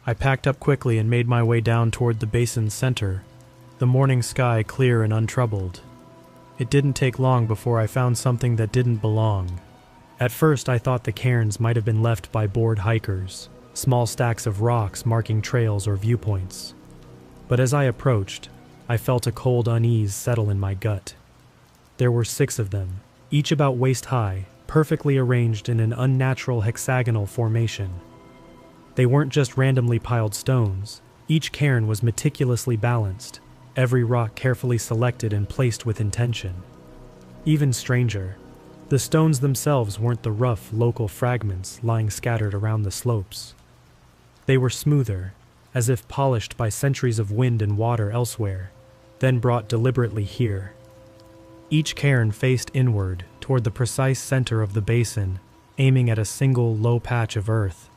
I packed up quickly and made my way down toward the basin's center, the morning sky clear and untroubled. It didn't take long before I found something that didn't belong. At first I thought the cairns might have been left by bored hikers, small stacks of rocks marking trails or viewpoints. But as I approached, I felt a cold unease settle in my gut. There were 6 of them, each about waist high, perfectly arranged in an unnatural hexagonal formation. They weren't just randomly piled stones. Each cairn was meticulously balanced, every rock carefully selected and placed with intention. Even stranger, the stones themselves weren't the rough, local fragments lying scattered around the slopes. They were smoother, as if polished by centuries of wind and water elsewhere, then brought deliberately here. Each cairn faced inward, toward the precise center of the basin, aiming at a single low patch of earth.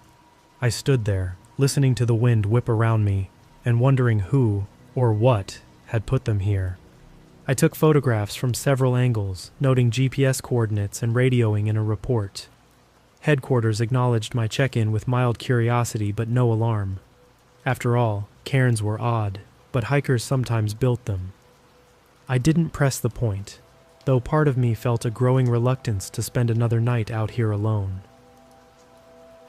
I stood there, listening to the wind whip around me, and wondering who, or what, had put them here. I took photographs from several angles, noting GPS coordinates and radioing in a report. Headquarters acknowledged my check-in with mild curiosity but no alarm. After all, cairns were odd, but hikers sometimes built them. I didn't press the point, though part of me felt a growing reluctance to spend another night out here alone.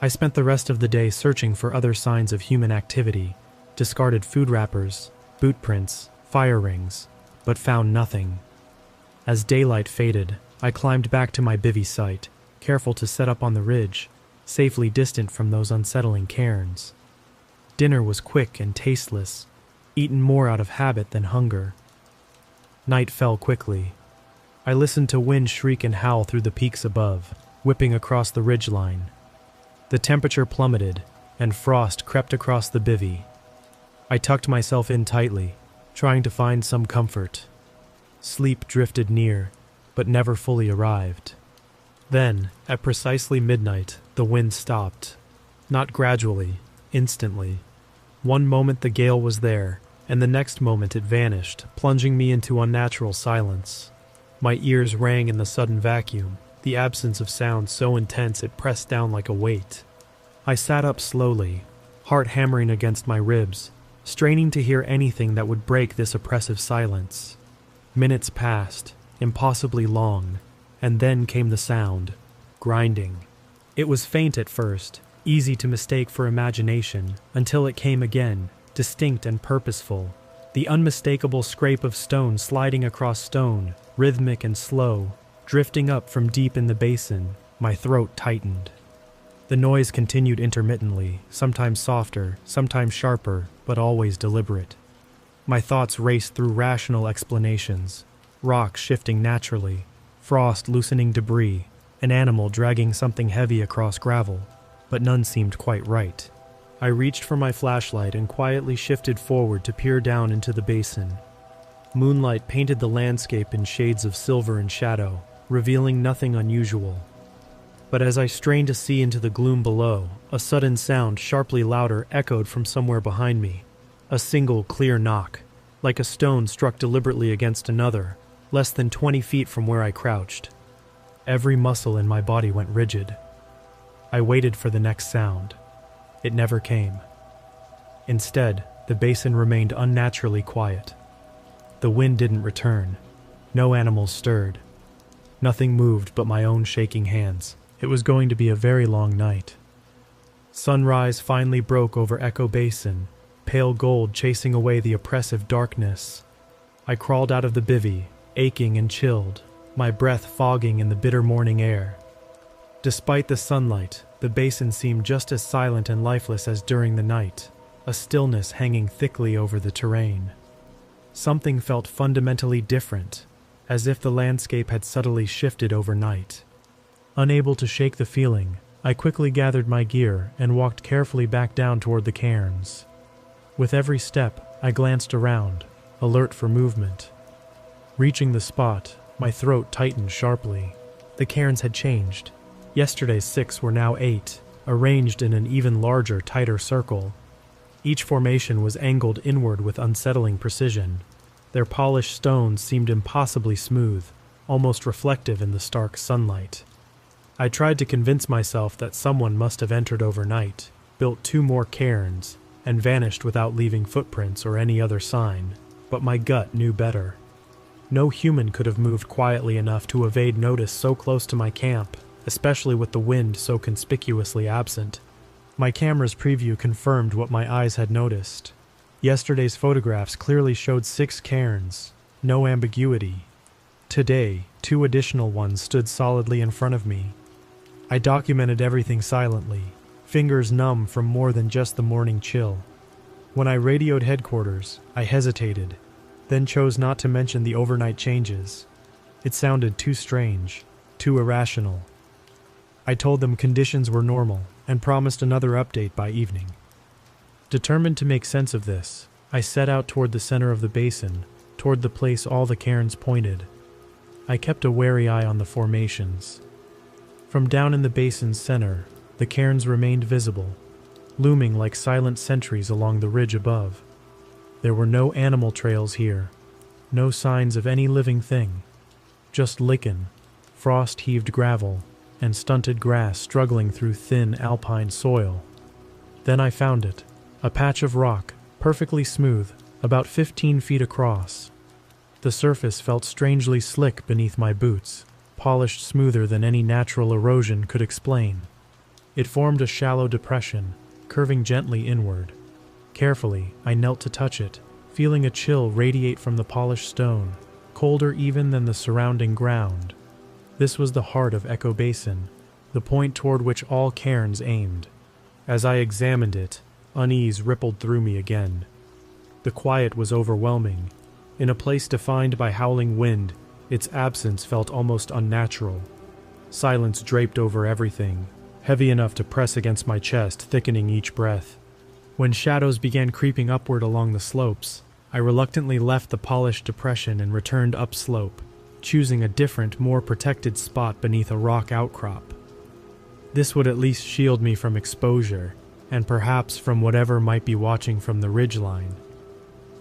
I spent the rest of the day searching for other signs of human activity, discarded food wrappers, boot prints, fire rings, but found nothing. As daylight faded, I climbed back to my bivvy site, careful to set up on the ridge, safely distant from those unsettling cairns. Dinner was quick and tasteless, eaten more out of habit than hunger. Night fell quickly. I listened to wind shriek and howl through the peaks above, whipping across the ridgeline. The temperature plummeted, and frost crept across the bivvy. I tucked myself in tightly, trying to find some comfort. Sleep drifted near, but never fully arrived. Then, at precisely midnight, the wind stopped. Not gradually, instantly. One moment the gale was there, and the next moment it vanished, plunging me into unnatural silence. My ears rang in the sudden vacuum, the absence of sound so intense it pressed down like a weight. I sat up slowly, heart hammering against my ribs, straining to hear anything that would break this oppressive silence. Minutes passed, impossibly long, and then came the sound, grinding. It was faint at first, easy to mistake for imagination, until it came again, distinct and purposeful. The unmistakable scrape of stone sliding across stone, rhythmic and slow, drifting up from deep in the basin. My throat tightened. The noise continued intermittently, sometimes softer, sometimes sharper, but always deliberate. My thoughts raced through rational explanations. Rock shifting naturally, frost loosening debris, an animal dragging something heavy across gravel, but none seemed quite right. I reached for my flashlight and quietly shifted forward to peer down into the basin. Moonlight painted the landscape in shades of silver and shadow, revealing nothing unusual. But as I strained to see into the gloom below, a sudden sound sharply louder echoed from somewhere behind me. A single clear knock, like a stone struck deliberately against another, less than 20 feet from where I crouched. Every muscle in my body went rigid. I waited for the next sound. It never came. Instead, the basin remained unnaturally quiet. The wind didn't return. No animals stirred. Nothing moved but my own shaking hands. It was going to be a very long night. Sunrise finally broke over Echo Basin, pale gold chasing away the oppressive darkness. I crawled out of the bivvy, aching and chilled, my breath fogging in the bitter morning air. Despite the sunlight, the basin seemed just as silent and lifeless as during the night, a stillness hanging thickly over the terrain. Something felt fundamentally different, as if the landscape had subtly shifted overnight. Unable to shake the feeling, I quickly gathered my gear and walked carefully back down toward the cairns. With every step, I glanced around, alert for movement. Reaching the spot, my throat tightened sharply. The cairns had changed. Yesterday's 6 were now 8, arranged in an even larger, tighter circle. Each formation was angled inward with unsettling precision. Their polished stones seemed impossibly smooth, almost reflective in the stark sunlight. I tried to convince myself that someone must have entered overnight, built 2 more cairns, and vanished without leaving footprints or any other sign, but my gut knew better. No human could have moved quietly enough to evade notice so close to my camp, especially with the wind so conspicuously absent. My camera's preview confirmed what my eyes had noticed. Yesterday's photographs clearly showed 6 cairns, no ambiguity. Today, 2 additional ones stood solidly in front of me. I documented everything silently, fingers numb from more than just the morning chill. When I radioed headquarters, I hesitated, then chose not to mention the overnight changes. It sounded too strange, too irrational. I told them conditions were normal and promised another update by evening. Determined to make sense of this, I set out toward the center of the basin, toward the place all the cairns pointed. I kept a wary eye on the formations. From down in the basin's center, the cairns remained visible, looming like silent sentries along the ridge above. There were no animal trails here, no signs of any living thing, just lichen, frost-heaved gravel, and stunted grass struggling through thin alpine soil. Then I found it, a patch of rock, perfectly smooth, about 15 feet across. The surface felt strangely slick beneath my boots, polished smoother than any natural erosion could explain. It formed a shallow depression, curving gently inward. Carefully, I knelt to touch it, feeling a chill radiate from the polished stone, colder even than the surrounding ground. This was the heart of Echo Basin, the point toward which all cairns aimed. As I examined it, unease rippled through me again. The quiet was overwhelming. In a place defined by howling wind, its absence felt almost unnatural. Silence draped over everything, heavy enough to press against my chest, thickening each breath. When shadows began creeping upward along the slopes, I reluctantly left the polished depression and returned upslope, choosing a different, more protected spot beneath a rock outcrop. This would at least shield me from exposure, and perhaps from whatever might be watching from the ridgeline.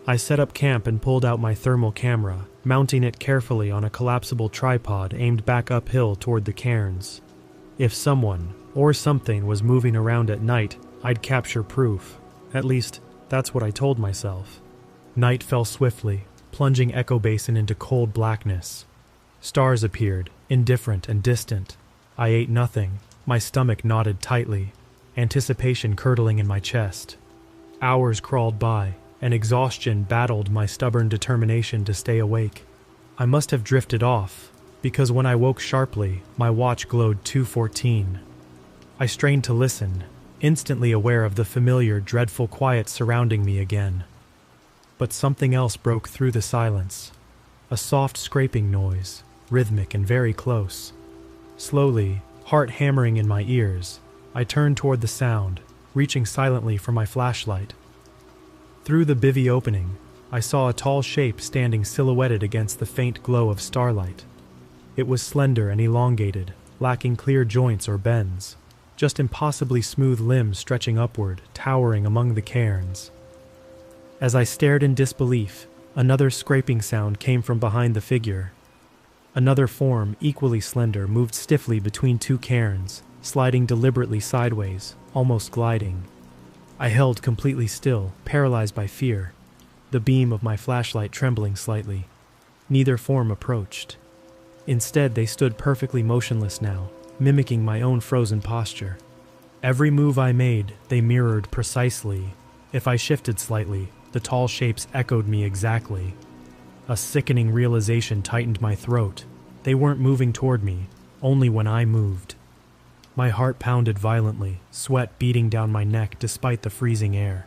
I set up camp and pulled out my thermal camera, mounting it carefully on a collapsible tripod aimed back uphill toward the cairns. If someone, or something, was moving around at night, I'd capture proof. At least, that's what I told myself. Night fell swiftly, plunging Echo Basin into cold blackness. Stars appeared, indifferent and distant. I ate nothing, my stomach knotted tightly, anticipation curdling in my chest. Hours crawled by, and exhaustion battled my stubborn determination to stay awake. I must have drifted off, because when I woke sharply, my watch glowed 2:14. I strained to listen, instantly aware of the familiar, dreadful quiet surrounding me again. But something else broke through the silence. A soft scraping noise, rhythmic and very close. Slowly, heart hammering in my ears, I turned toward the sound, reaching silently for my flashlight. Through the bivvy opening, I saw a tall shape standing silhouetted against the faint glow of starlight. It was slender and elongated, lacking clear joints or bends, just impossibly smooth limbs stretching upward, towering among the cairns. As I stared in disbelief, another scraping sound came from behind the figure. Another form, equally slender, moved stiffly between two cairns, sliding deliberately sideways, almost gliding. I held completely still, paralyzed by fear, the beam of my flashlight trembling slightly. Neither form approached. Instead, they stood perfectly motionless now, mimicking my own frozen posture. Every move I made, they mirrored precisely. If I shifted slightly, the tall shapes echoed me exactly. A sickening realization tightened my throat. They weren't moving toward me, only when I moved. My heart pounded violently, sweat beating down my neck despite the freezing air.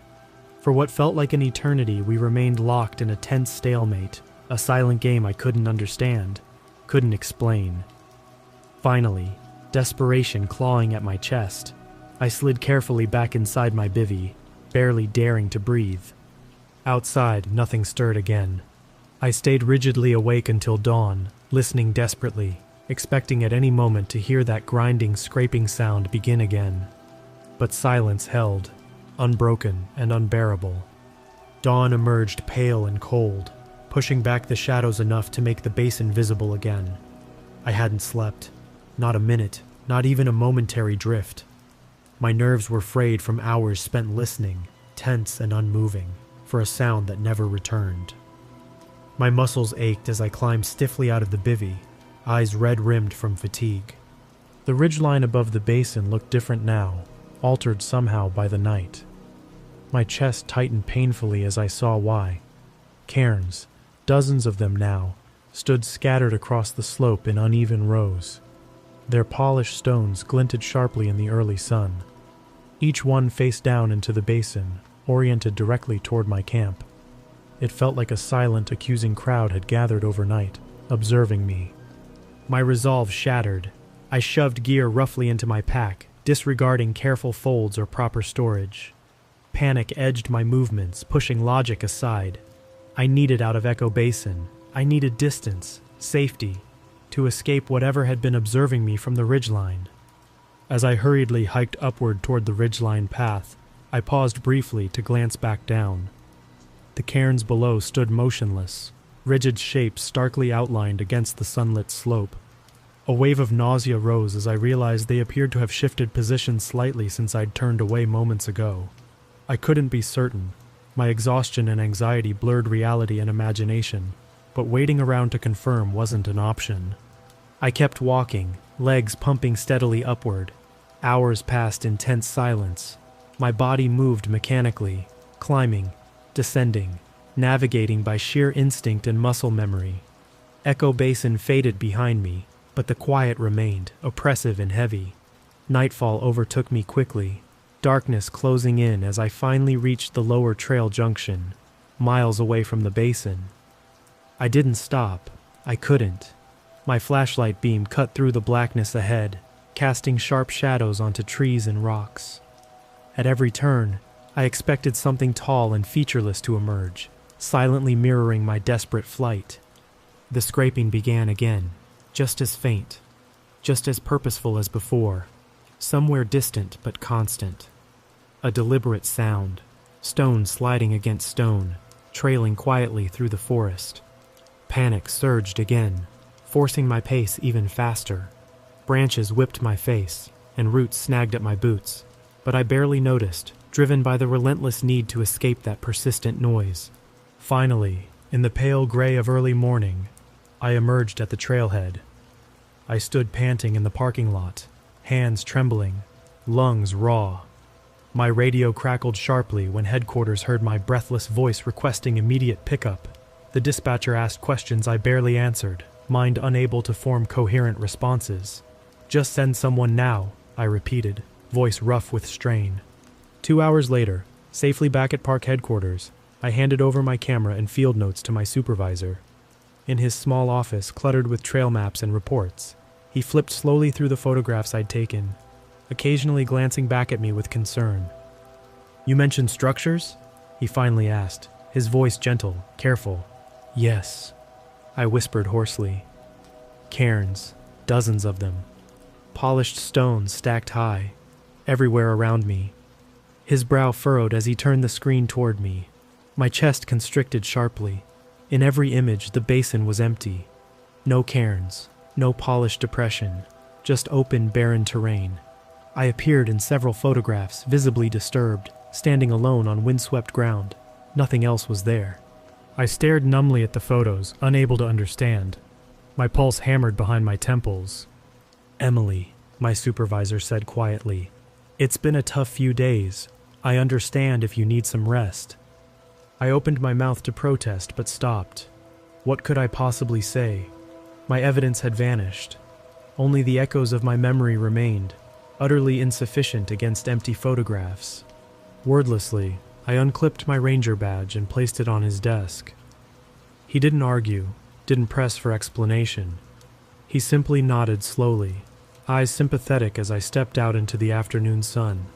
For what felt like an eternity, we remained locked in a tense stalemate, a silent game I couldn't understand, couldn't explain. Finally, desperation clawing at my chest, I slid carefully back inside my bivvy, barely daring to breathe. Outside, nothing stirred again. I stayed rigidly awake until dawn, listening desperately, expecting at any moment to hear that grinding, scraping sound begin again. But silence held, unbroken and unbearable. Dawn emerged pale and cold, pushing back the shadows enough to make the basin visible again. I hadn't slept. Not a minute, not even a momentary drift. My nerves were frayed from hours spent listening, tense and unmoving, for a sound that never returned. My muscles ached as I climbed stiffly out of the bivvy, eyes red-rimmed from fatigue. The ridgeline above the basin looked different now, altered somehow by the night. My chest tightened painfully as I saw why. Cairns, dozens of them now, stood scattered across the slope in uneven rows. Their polished stones glinted sharply in the early sun. Each one faced down into the basin, oriented directly toward my camp. It felt like a silent, accusing crowd had gathered overnight, observing me. My resolve shattered. I shoved gear roughly into my pack, disregarding careful folds or proper storage. Panic edged my movements, pushing logic aside. I needed out of Echo Basin. I needed distance, safety, to escape whatever had been observing me from the ridgeline. As I hurriedly hiked upward toward the ridgeline path, I paused briefly to glance back down. The cairns below stood motionless, rigid shapes starkly outlined against the sunlit slope. A wave of nausea rose as I realized they appeared to have shifted position slightly since I'd turned away moments ago. I couldn't be certain, My exhaustion and anxiety blurred reality and imagination, but waiting around to confirm wasn't an option. I kept walking, legs pumping steadily upward. Hours passed in tense silence. My body moved mechanically, climbing, descending, navigating by sheer instinct and muscle memory. Echo Basin faded behind me, but the quiet remained, oppressive and heavy. Nightfall overtook me quickly, darkness closing in as I finally reached the lower trail junction, miles away from the basin. I didn't stop. I couldn't. My flashlight beam cut through the blackness ahead, casting sharp shadows onto trees and rocks. At every turn, I expected something tall and featureless to emerge, silently mirroring my desperate flight. The scraping began again, just as faint, just as purposeful as before, somewhere distant but constant. A deliberate sound, stone sliding against stone, trailing quietly through the forest. Panic surged again, forcing my pace even faster. Branches whipped my face, and roots snagged at my boots, but I barely noticed, driven by the relentless need to escape that persistent noise. Finally, in the pale gray of early morning, I emerged at the trailhead. I stood panting in the parking lot, hands trembling, lungs raw. My radio crackled sharply when headquarters heard my breathless voice requesting immediate pickup. The dispatcher asked questions I barely answered, mind unable to form coherent responses. "Just send someone now," I repeated, voice rough with strain. 2 hours later, safely back at park headquarters, I handed over my camera and field notes to my supervisor. In his small office, cluttered with trail maps and reports, he flipped slowly through the photographs I'd taken, occasionally glancing back at me with concern. "You mentioned structures?" he finally asked, his voice gentle, careful. "Yes," I whispered hoarsely. "Cairns, dozens of them. Polished stones stacked high, everywhere around me." His brow furrowed as he turned the screen toward me. My chest constricted sharply. In every image, the basin was empty. No cairns, no polished depression, just open, barren terrain. I appeared in several photographs, visibly disturbed, standing alone on windswept ground. Nothing else was there. I stared numbly at the photos, unable to understand. My pulse hammered behind my temples. "Emily," my supervisor said quietly, "it's been a tough few days. I understand if you need some rest." I opened my mouth to protest but stopped. What could I possibly say? My evidence had vanished. Only the echoes of my memory remained, utterly insufficient against empty photographs. Wordlessly, I unclipped my ranger badge and placed it on his desk. He didn't argue, didn't press for explanation. He simply nodded slowly, eyes sympathetic as I stepped out into the afternoon sun.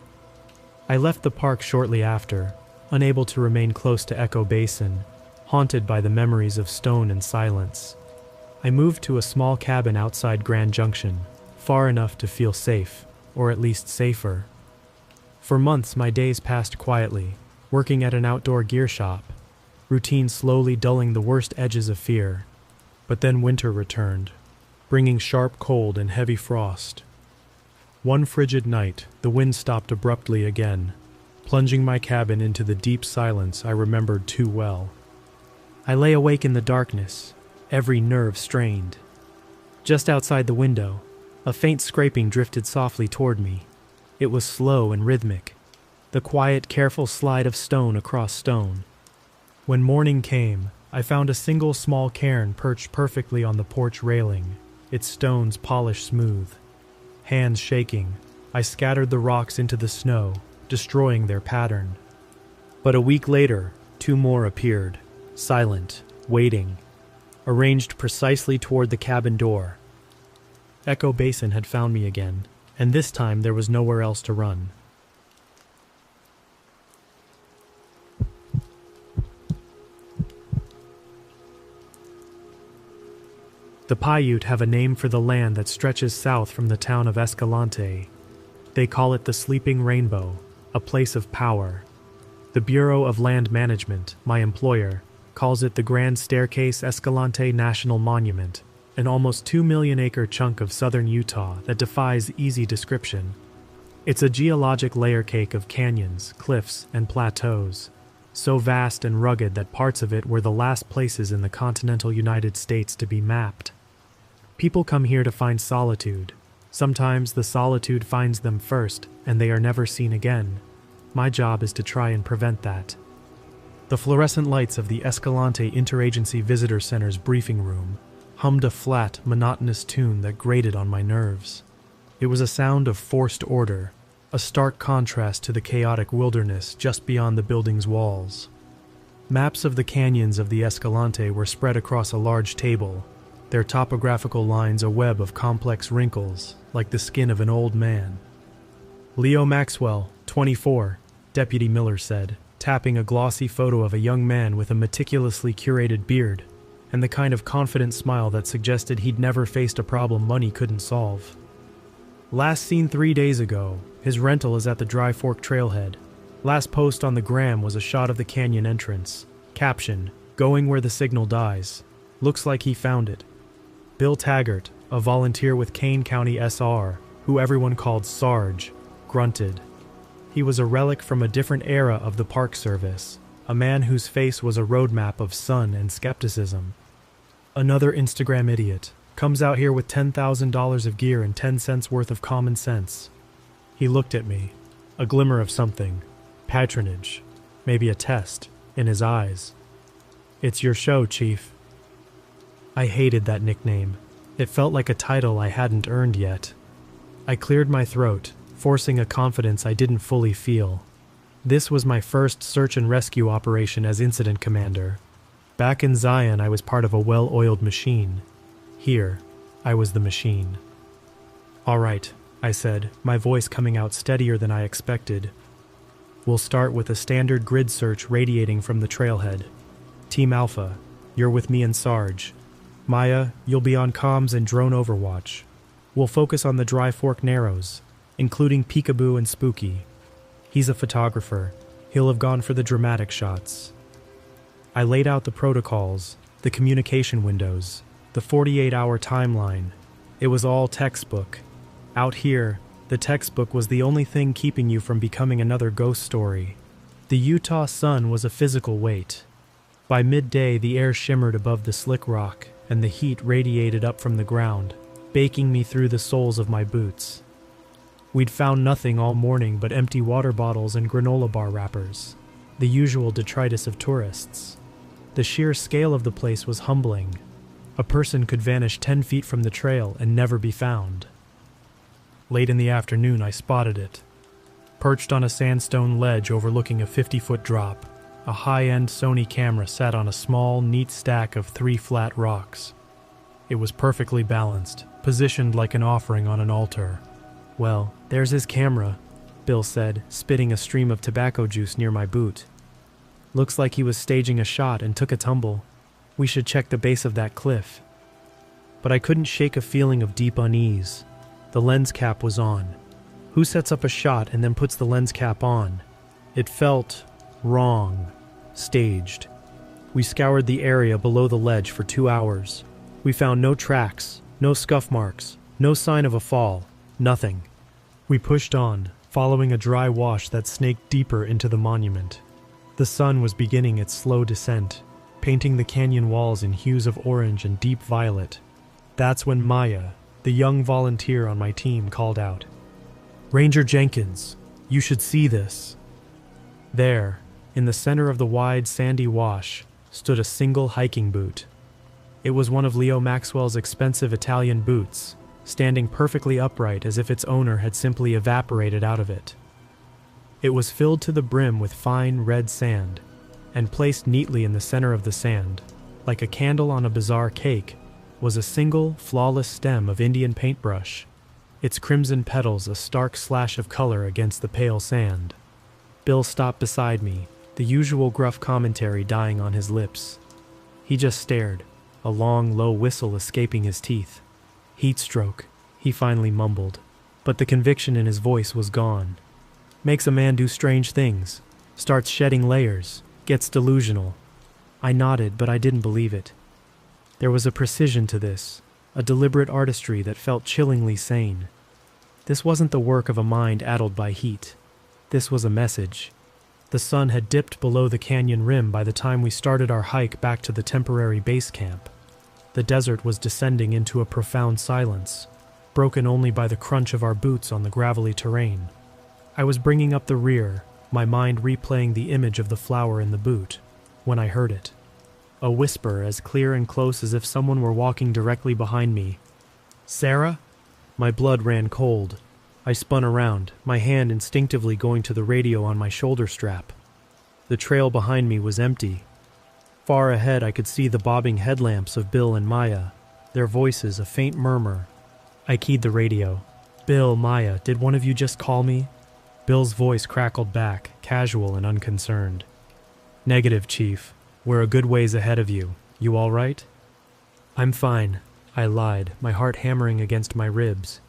I left the park shortly after, unable to remain close to Echo Basin, haunted by the memories of stone and silence. I moved to a small cabin outside Grand Junction, far enough to feel safe, or at least safer. For months my days passed quietly, working at an outdoor gear shop, routine slowly dulling the worst edges of fear. But then winter returned, bringing sharp cold and heavy frost. One frigid night, the wind stopped abruptly again, plunging my cabin into the deep silence I remembered too well. I lay awake in the darkness, every nerve strained. Just outside the window, a faint scraping drifted softly toward me. It was slow and rhythmic, the quiet, careful slide of stone across stone. When morning came, I found a single small cairn perched perfectly on the porch railing, its stones polished smooth. Hands shaking, I scattered the rocks into the snow, destroying their pattern. But a week later, 2 more appeared, silent, waiting, arranged precisely toward the cabin door. Echo Basin had found me again, and this time there was nowhere else to run. The Paiute have a name for the land that stretches south from the town of Escalante. They call it the Sleeping Rainbow, a place of power. The Bureau of Land Management, my employer, calls it the Grand Staircase Escalante National Monument, an almost 2 million acre chunk of southern Utah that defies easy description. It's a geologic layer cake of canyons, cliffs, and plateaus. so vast and rugged that parts of it were the last places in the continental United States to be mapped. People come here to find solitude. Sometimes the solitude finds them first, and they are never seen again. My job is to try and prevent that. The fluorescent lights of the Escalante Interagency Visitor Center's briefing room hummed a flat, monotonous tune that grated on my nerves. It was a sound of forced order, a stark contrast to the chaotic wilderness just beyond the building's walls. Maps of the canyons of the Escalante were spread across a large table, their topographical lines a web of complex wrinkles, like the skin of an old man. Leo Maxwell, 24, Deputy Miller said, tapping a glossy photo of a young man with a meticulously curated beard, and the kind of confident smile that suggested he'd never faced a problem money couldn't solve. Last seen 3 days ago, his rental is at the Dry Fork trailhead. Last post on the gram was a shot of the canyon entrance. Caption, "Going where the signal dies." Looks like he found it. Bill Taggart, a volunteer with Kane County SR, who everyone called Sarge, grunted. He was a relic from a different era of the Park Service, a man whose face was a roadmap of sun and skepticism. Another Instagram idiot. Comes out here with $10,000 of gear and 10 cents worth of common sense. He looked at me, a glimmer of something, patronage, maybe a test, in his eyes. "It's your show, Chief." I hated that nickname. It felt like a title I hadn't earned yet. I cleared my throat, forcing a confidence I didn't fully feel. This was my first search and rescue operation as incident commander. Back in Zion, I was part of a well-oiled machine. Here, I was the machine. "All right," I said, my voice coming out steadier than I expected. "We'll start with a standard grid search radiating from the trailhead. Team Alpha, you're with me and Sarge. Maya, you'll be on comms and drone overwatch. We'll focus on the Dry Fork Narrows, including Peekaboo and Spooky. He's a photographer. He'll have gone for the dramatic shots." I laid out the protocols, the communication windows, the 48-hour timeline. It was all textbook. Out here, the textbook was the only thing keeping you from becoming another ghost story. The Utah sun was a physical weight. By midday, the air shimmered above the slick rock, and the heat radiated up from the ground, baking me through the soles of my boots. We'd found nothing all morning but empty water bottles and granola bar wrappers, the usual detritus of tourists. The sheer scale of the place was humbling. A person could vanish 10 feet from the trail and never be found. Late in the afternoon, I spotted it. Perched on a sandstone ledge overlooking a 50-foot drop, a high-end Sony camera sat on a small, neat stack of 3 flat rocks. It was perfectly balanced, positioned like an offering on an altar. "Well, there's his camera," Bill said, spitting a stream of tobacco juice near my boot. "Looks like he was staging a shot and took a tumble. We should check the base of that cliff." But I couldn't shake a feeling of deep unease. The lens cap was on. Who sets up a shot and then puts the lens cap on? It felt wrong, staged. We scoured the area below the ledge for 2 hours. We found no tracks, no scuff marks, no sign of a fall, nothing. We pushed on, following a dry wash that snaked deeper into the monument. The sun was beginning its slow descent, painting the canyon walls in hues of orange and deep violet. That's when Maya, the young volunteer on my team, called out, "Ranger Jenkins, you should see this." There, in the center of the wide sandy wash, stood a single hiking boot. It was one of Leo Maxwell's expensive Italian boots, standing perfectly upright as if its owner had simply evaporated out of it. It was filled to the brim with fine red sand, and placed neatly in the center of the sand, like a candle on a bizarre cake, was a single, flawless stem of Indian paintbrush, its crimson petals a stark slash of color against the pale sand. Bill stopped beside me, the usual gruff commentary dying on his lips. He just stared, a long, low whistle escaping his teeth. "Heat stroke," he finally mumbled, but the conviction in his voice was gone. "Makes a man do strange things, starts shedding layers, gets delusional." I nodded, but I didn't believe it. There was a precision to this, a deliberate artistry that felt chillingly sane. This wasn't the work of a mind addled by heat. This was a message. The sun had dipped below the canyon rim by the time we started our hike back to the temporary base camp. The desert was descending into a profound silence, broken only by the crunch of our boots on the gravelly terrain. I was bringing up the rear, my mind replaying the image of the flower in the boot, when I heard it. A whisper as clear and close as if someone were walking directly behind me. "Sarah?" My blood ran cold. I spun around, my hand instinctively going to the radio on my shoulder strap. The trail behind me was empty. Far ahead I could see the bobbing headlamps of Bill and Maya, their voices a faint murmur. I keyed the radio. "Bill, Maya, did one of you just call me?" Bill's voice crackled back, casual and unconcerned. "Negative, Chief. We're a good ways ahead of you. You all right?" "I'm fine," I lied, my heart hammering against my ribs.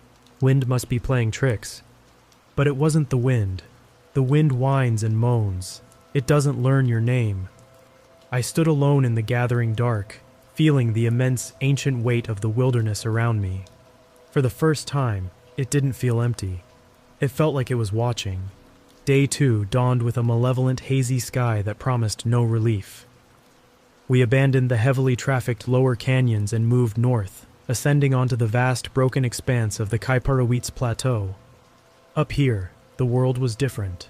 Wind must be playing tricks. But it wasn't the wind. The wind whines and moans. It doesn't learn your name. I stood alone in the gathering dark, feeling the immense, ancient weight of the wilderness around me. For the first time, it didn't feel empty. It felt like it was watching. Day 2 dawned with a malevolent, hazy sky that promised no relief. We abandoned the heavily trafficked lower canyons and moved north, ascending onto the vast, broken expanse of the Kaiparowits Plateau. Up here, the world was different.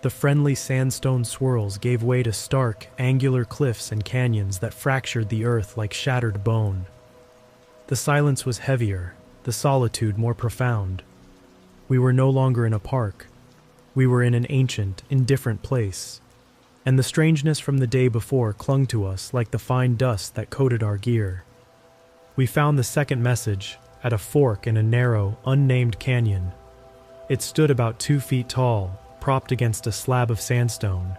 The friendly sandstone swirls gave way to stark, angular cliffs and canyons that fractured the earth like shattered bone. The silence was heavier, the solitude more profound. We were no longer in a park. We were in an ancient, indifferent place. And the strangeness from the day before clung to us like the fine dust that coated our gear. We found the second message at a fork in a narrow, unnamed canyon. It stood about 2 feet tall, propped against a slab of sandstone.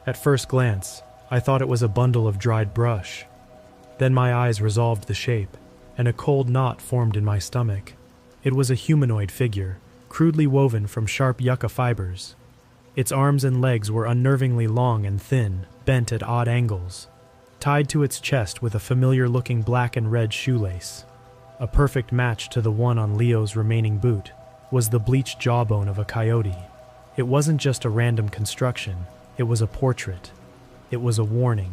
At first glance, I thought it was a bundle of dried brush. Then my eyes resolved the shape, and a cold knot formed in my stomach. It was a humanoid figure, crudely woven from sharp yucca fibers. Its arms and legs were unnervingly long and thin, bent at odd angles. Tied to its chest with a familiar-looking black and red shoelace. A perfect match to the one on Leo's remaining boot was the bleached jawbone of a coyote. It wasn't just a random construction, it was a portrait. It was a warning.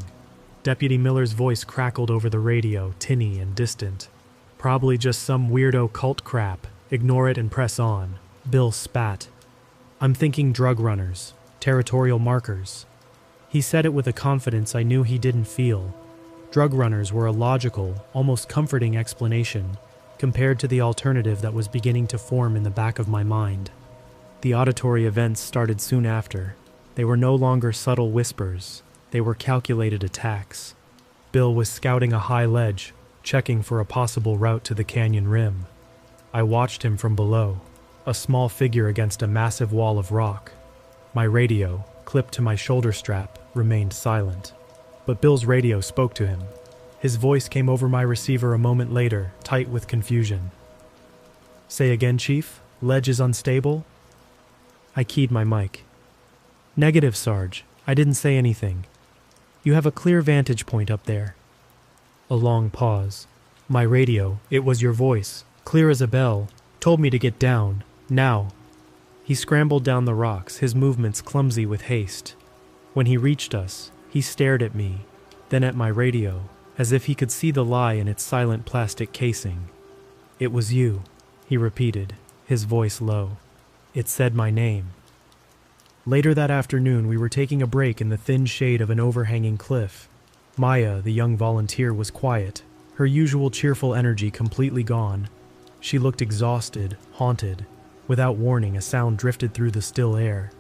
Deputy Miller's voice crackled over the radio, tinny and distant. "Probably just some weirdo cult crap. Ignore it and press on." Bill spat. "I'm thinking drug runners, territorial markers." He said it with a confidence I knew he didn't feel. Drug runners were a logical, almost comforting explanation, compared to the alternative that was beginning to form in the back of my mind. The auditory events started soon after. They were no longer subtle whispers. They were calculated attacks. Bill was scouting a high ledge, checking for a possible route to the canyon rim. I watched him from below, a small figure against a massive wall of rock. My radio, clipped to my shoulder strap, remained silent. But Bill's radio spoke to him. His voice came over my receiver a moment later, tight with confusion. "Say again, Chief? Ledge is unstable?" I keyed my mic. "Negative, Sarge. I didn't say anything. You have a clear vantage point up there." A long pause. My radio, it was your voice, clear as a bell, told me to get down, now. He scrambled down the rocks, his movements clumsy with haste. When he reached us, he stared at me, then at my radio, as if he could see the lie in its silent plastic casing. "It was you," he repeated, his voice low. It said my name. Later that afternoon, we were taking a break in the thin shade of an overhanging cliff. Maya, the young volunteer, was quiet, her usual cheerful energy completely gone. She looked exhausted, haunted. Without warning, a sound drifted through the still air.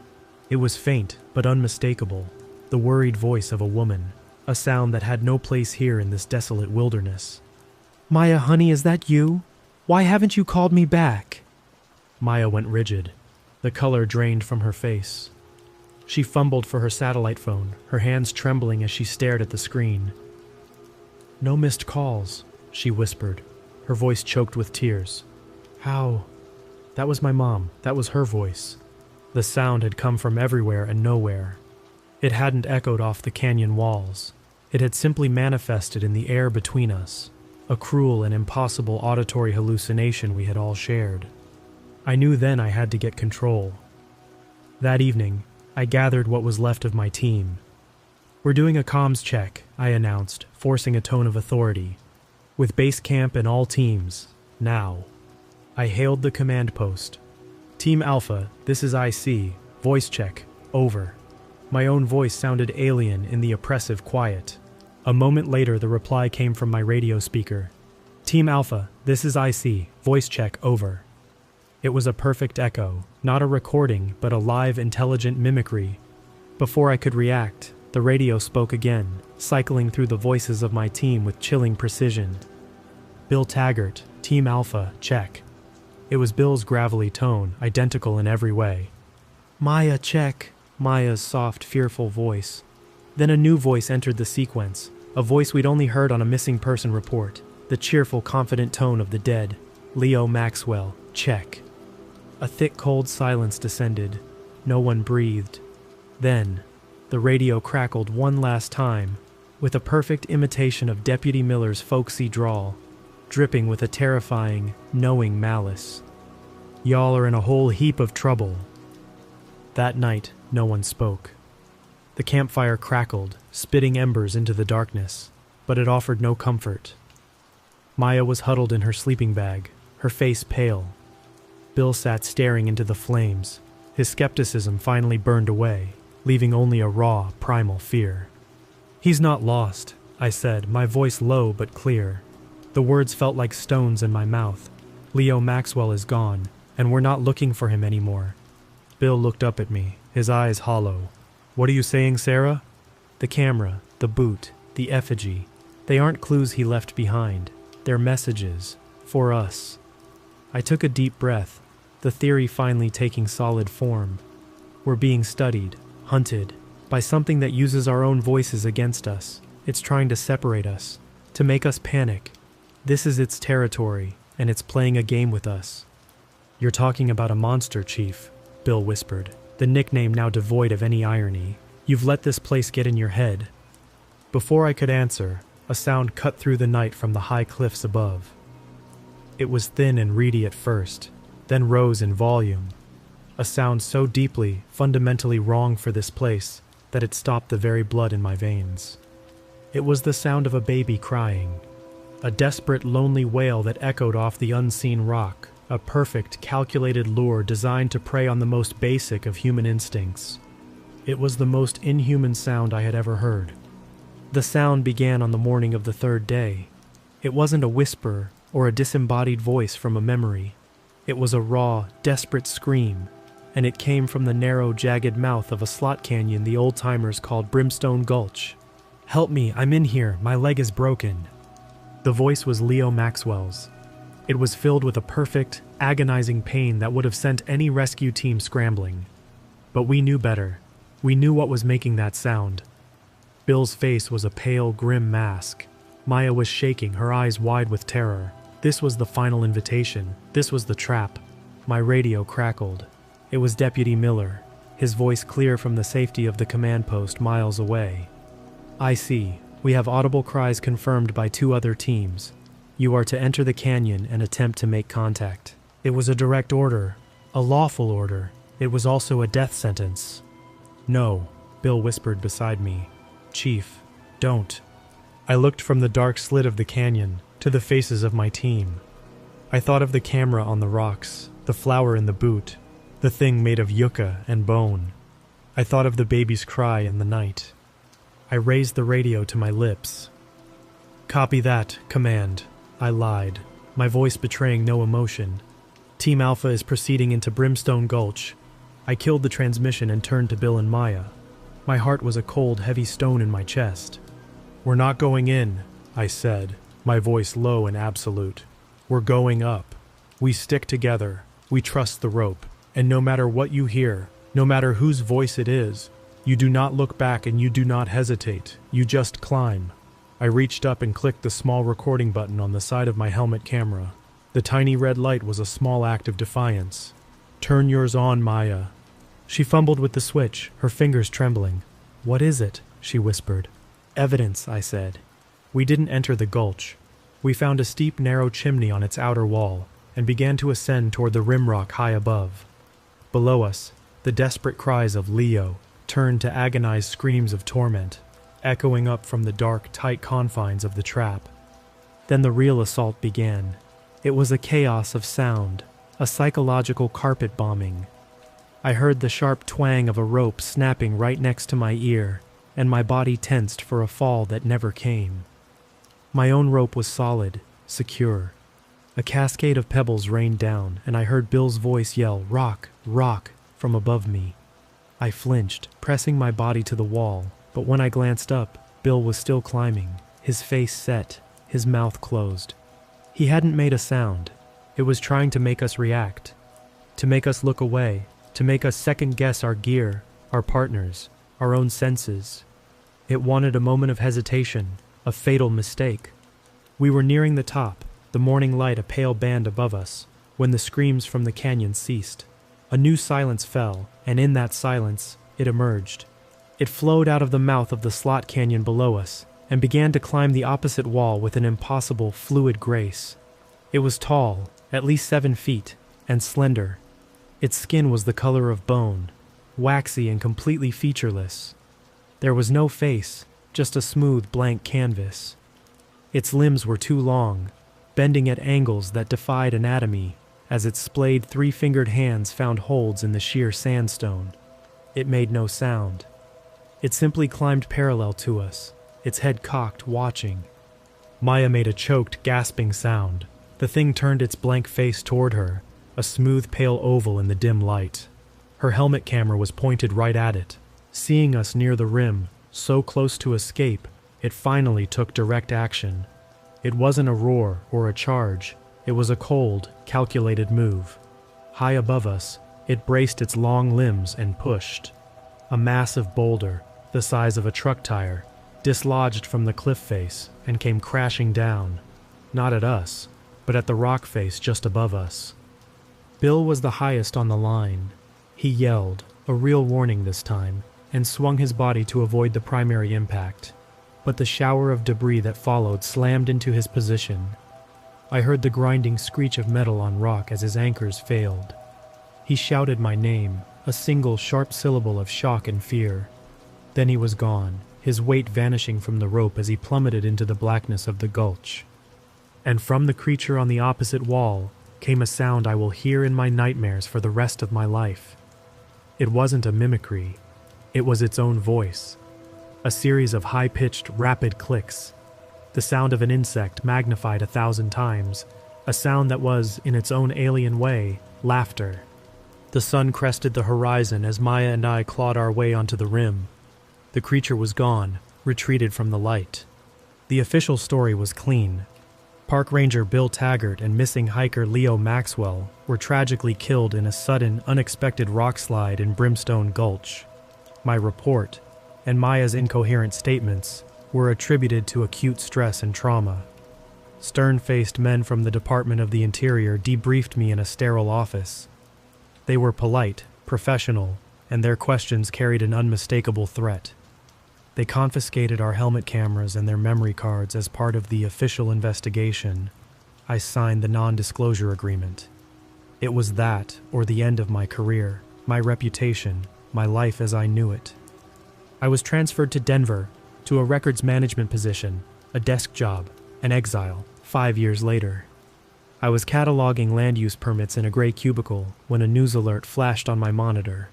It was faint, but unmistakable, the worried voice of a woman, a sound that had no place here in this desolate wilderness. "Maya, honey, is that you? Why haven't you called me back?" Maya went rigid. The color drained from her face. She fumbled for her satellite phone, her hands trembling as she stared at the screen. "No missed calls," she whispered, her voice choked with tears. "How?" That was my mom. That was her voice. The sound had come from everywhere and nowhere. It hadn't echoed off the canyon walls. It had simply manifested in the air between us, a cruel and impossible auditory hallucination we had all shared. I knew then I had to get control. That evening, I gathered what was left of my team. "We're doing a comms check," I announced, forcing a tone of authority. "With base camp and all teams, now." I hailed the command post. "Team Alpha, this is IC. Voice check. Over." My own voice sounded alien in the oppressive quiet. A moment later, the reply came from my radio speaker. "Team Alpha, this is IC. Voice check. Over." It was a perfect echo, not a recording, but a live, intelligent mimicry. Before I could react, the radio spoke again, cycling through the voices of my team with chilling precision. "Bill Taggart, Team Alpha, check." It was Bill's gravelly tone, identical in every way. "Maya, check." Maya's soft, fearful voice. Then a new voice entered the sequence, a voice we'd only heard on a missing person report, the cheerful, confident tone of the dead. "Leo Maxwell, check." A thick, cold silence descended. No one breathed. Then, the radio crackled one last time, with a perfect imitation of Deputy Miller's folksy drawl, dripping with a terrifying, knowing malice. "Y'all are in a whole heap of trouble." That night, no one spoke. The campfire crackled, spitting embers into the darkness, but it offered no comfort. Maya was huddled in her sleeping bag, her face pale. Bill sat staring into the flames, his skepticism finally burned away, leaving only a raw, primal fear. "He's not lost," I said, my voice low but clear. The words felt like stones in my mouth. "Leo Maxwell is gone, and we're not looking for him anymore." Bill looked up at me, his eyes hollow. "What are you saying, Sarah?" "The camera, the boot, the effigy. They aren't clues he left behind. They're messages. For us." I took a deep breath, the theory finally taking solid form. We're being studied, hunted, by something that uses our own voices against us. It's trying to separate us, to make us panic. This is its territory, and it's playing a game with us. "You're talking about a monster, Chief," Bill whispered, the nickname now devoid of any irony. "You've let this place get in your head." Before I could answer, a sound cut through the night from the high cliffs above. It was thin and reedy at first, then rose in volume. A sound so deeply, fundamentally wrong for this place that it stopped the very blood in my veins. It was the sound of a baby crying, a desperate, lonely wail that echoed off the unseen rock, a perfect, calculated lure designed to prey on the most basic of human instincts. It was the most inhuman sound I had ever heard. The sound began on the morning of the third day. It wasn't a whisper or a disembodied voice from a memory. It was a raw, desperate scream, and it came from the narrow, jagged mouth of a slot canyon the old-timers called Brimstone Gulch. "Help me, I'm in here, my leg is broken." The voice was Leo Maxwell's. It was filled with a perfect, agonizing pain that would have sent any rescue team scrambling. But we knew better. We knew what was making that sound. Bill's face was a pale, grim mask. Maya was shaking, her eyes wide with terror. This was the final invitation. This was the trap. My radio crackled. It was Deputy Miller, his voice clear from the safety of the command post miles away. "I see. We have audible cries confirmed by 2 other teams. You are to enter the canyon and attempt to make contact." It was a direct order, a lawful order. It was also a death sentence. "No," Bill whispered beside me. "Chief, don't." I looked from the dark slit of the canyon to the faces of my team. I thought of the camera on the rocks, the flower in the boot, the thing made of yucca and bone. I thought of the baby's cry in the night. I raised the radio to my lips. "Copy that, command." I lied, my voice betraying no emotion. "Team Alpha is proceeding into Brimstone Gulch." I killed the transmission and turned to Bill and Maya. My heart was a cold, heavy stone in my chest. "We're not going in," I said, my voice low and absolute. "We're going up. We stick together. We trust the rope. And no matter what you hear, no matter whose voice it is, you do not look back and you do not hesitate. You just climb." I reached up and clicked the small recording button on the side of my helmet camera. The tiny red light was a small act of defiance. "Turn yours on, Maya." She fumbled with the switch, her fingers trembling. "What is it?" she whispered. "Evidence," I said. We didn't enter the gulch. We found a steep, narrow chimney on its outer wall and began to ascend toward the rim rock high above. Below us, The desperate cries of Leo turned to agonized screams of torment, echoing up from the dark, tight confines of the trap. Then the real assault began. It was a chaos of sound, a psychological carpet bombing. I heard the sharp twang of a rope snapping right next to my ear, and my body tensed for a fall that never came. My own rope was solid, secure. A cascade of pebbles rained down, and I heard Bill's voice yell, "Rock, rock," from above me. I flinched, pressing my body to the wall, but when I glanced up, Bill was still climbing, his face set, his mouth closed. He hadn't made a sound. It was trying to make us react, to make us look away, to make us second-guess our gear, our partners, our own senses. It wanted a moment of hesitation, a fatal mistake. We were nearing the top, the morning light a pale band above us, when the screams from the canyon ceased. A new silence fell, and in that silence, it emerged. It flowed out of the mouth of the slot canyon below us, and began to climb the opposite wall with an impossible, fluid grace. It was tall, at least 7 feet, and slender. Its skin was the color of bone, waxy and completely featureless. There was no face, just a smooth, blank canvas. Its limbs were too long, bending at angles that defied anatomy, as its splayed 3-fingered hands found holds in the sheer sandstone. It made no sound. It simply climbed parallel to us, its head cocked, watching. Maya made a choked, gasping sound. The thing turned its blank face toward her, a smooth, pale oval in the dim light. Her helmet camera was pointed right at it. Seeing us near the rim, so close to escape, it finally took direct action. It wasn't a roar or a charge. It was a cold, calculated move. High above us, it braced its long limbs and pushed. A massive boulder, the size of a truck tire, dislodged from the cliff face and came crashing down, not at us, but at the rock face just above us. Bill was the highest on the line. He yelled, a real warning this time, and swung his body to avoid the primary impact. But the shower of debris that followed slammed into his position. I heard the grinding screech of metal on rock as his anchors failed. He shouted my name, a single sharp syllable of shock and fear. Then he was gone, his weight vanishing from the rope as he plummeted into the blackness of the gulch. And from the creature on the opposite wall came a sound I will hear in my nightmares for the rest of my life. It wasn't a mimicry. It was its own voice. A series of high-pitched, rapid clicks. The sound of an insect magnified 1,000 times. A sound that was, in its own alien way, laughter. The sun crested the horizon as Maya and I clawed our way onto the rim. The creature was gone, retreated from the light. The official story was clean. Park Ranger Bill Taggart and missing hiker Leo Maxwell were tragically killed in a sudden, unexpected rock slide in Brimstone Gulch. My report, and Maya's incoherent statements, were attributed to acute stress and trauma. Stern-faced men from the Department of the Interior debriefed me in a sterile office. They were polite, professional, and their questions carried an unmistakable threat. They confiscated our helmet cameras and their memory cards as part of the official investigation. I signed the non-disclosure agreement. It was that, or the end of my career, my reputation, my life as I knew it. I was transferred to Denver, to a records management position, a desk job, an exile, 5 years later. I was cataloging land use permits in a gray cubicle when a news alert flashed on my monitor.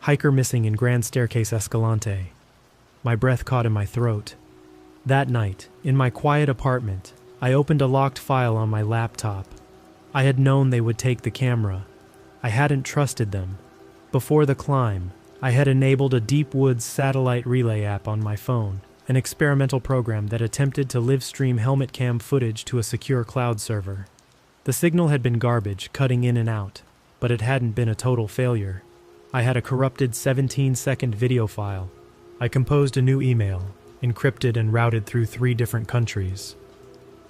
Hiker missing in Grand Staircase Escalante. My breath caught in my throat. That night, in my quiet apartment, I opened a locked file on my laptop. I had known they would take the camera. I hadn't trusted them. Before the climb, I had enabled a Deep Woods satellite relay app on my phone, an experimental program that attempted to live stream helmet cam footage to a secure cloud server. The signal had been garbage, cutting in and out, but it hadn't been a total failure. I had a corrupted 17-second video file. I composed a new email, encrypted and routed through 3 different countries.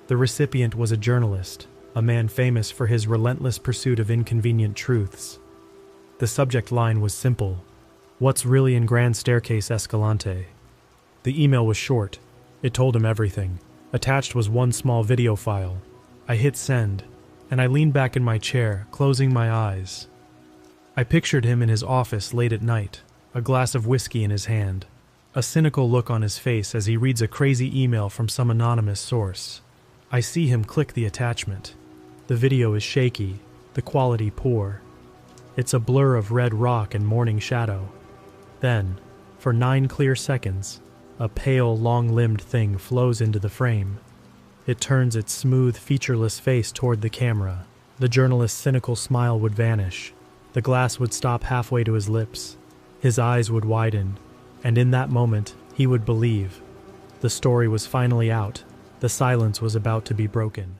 The recipient was a journalist, a man famous for his relentless pursuit of inconvenient truths. The subject line was simple: "What's really in Grand Staircase Escalante?" The email was short. It told him everything. Attached was one small video file. I hit send, and I leaned back in my chair, closing my eyes. I pictured him in his office late at night, a glass of whiskey in his hand, a cynical look on his face as he reads a crazy email from some anonymous source. I see him click the attachment. The video is shaky, the quality poor. It's a blur of red rock and morning shadow. Then, for 9 clear seconds, a pale, long-limbed thing flows into the frame. It turns its smooth, featureless face toward the camera. The journalist's cynical smile would vanish. The glass would stop halfway to his lips. His eyes would widen, and in that moment, he would believe. The story was finally out. The silence was about to be broken.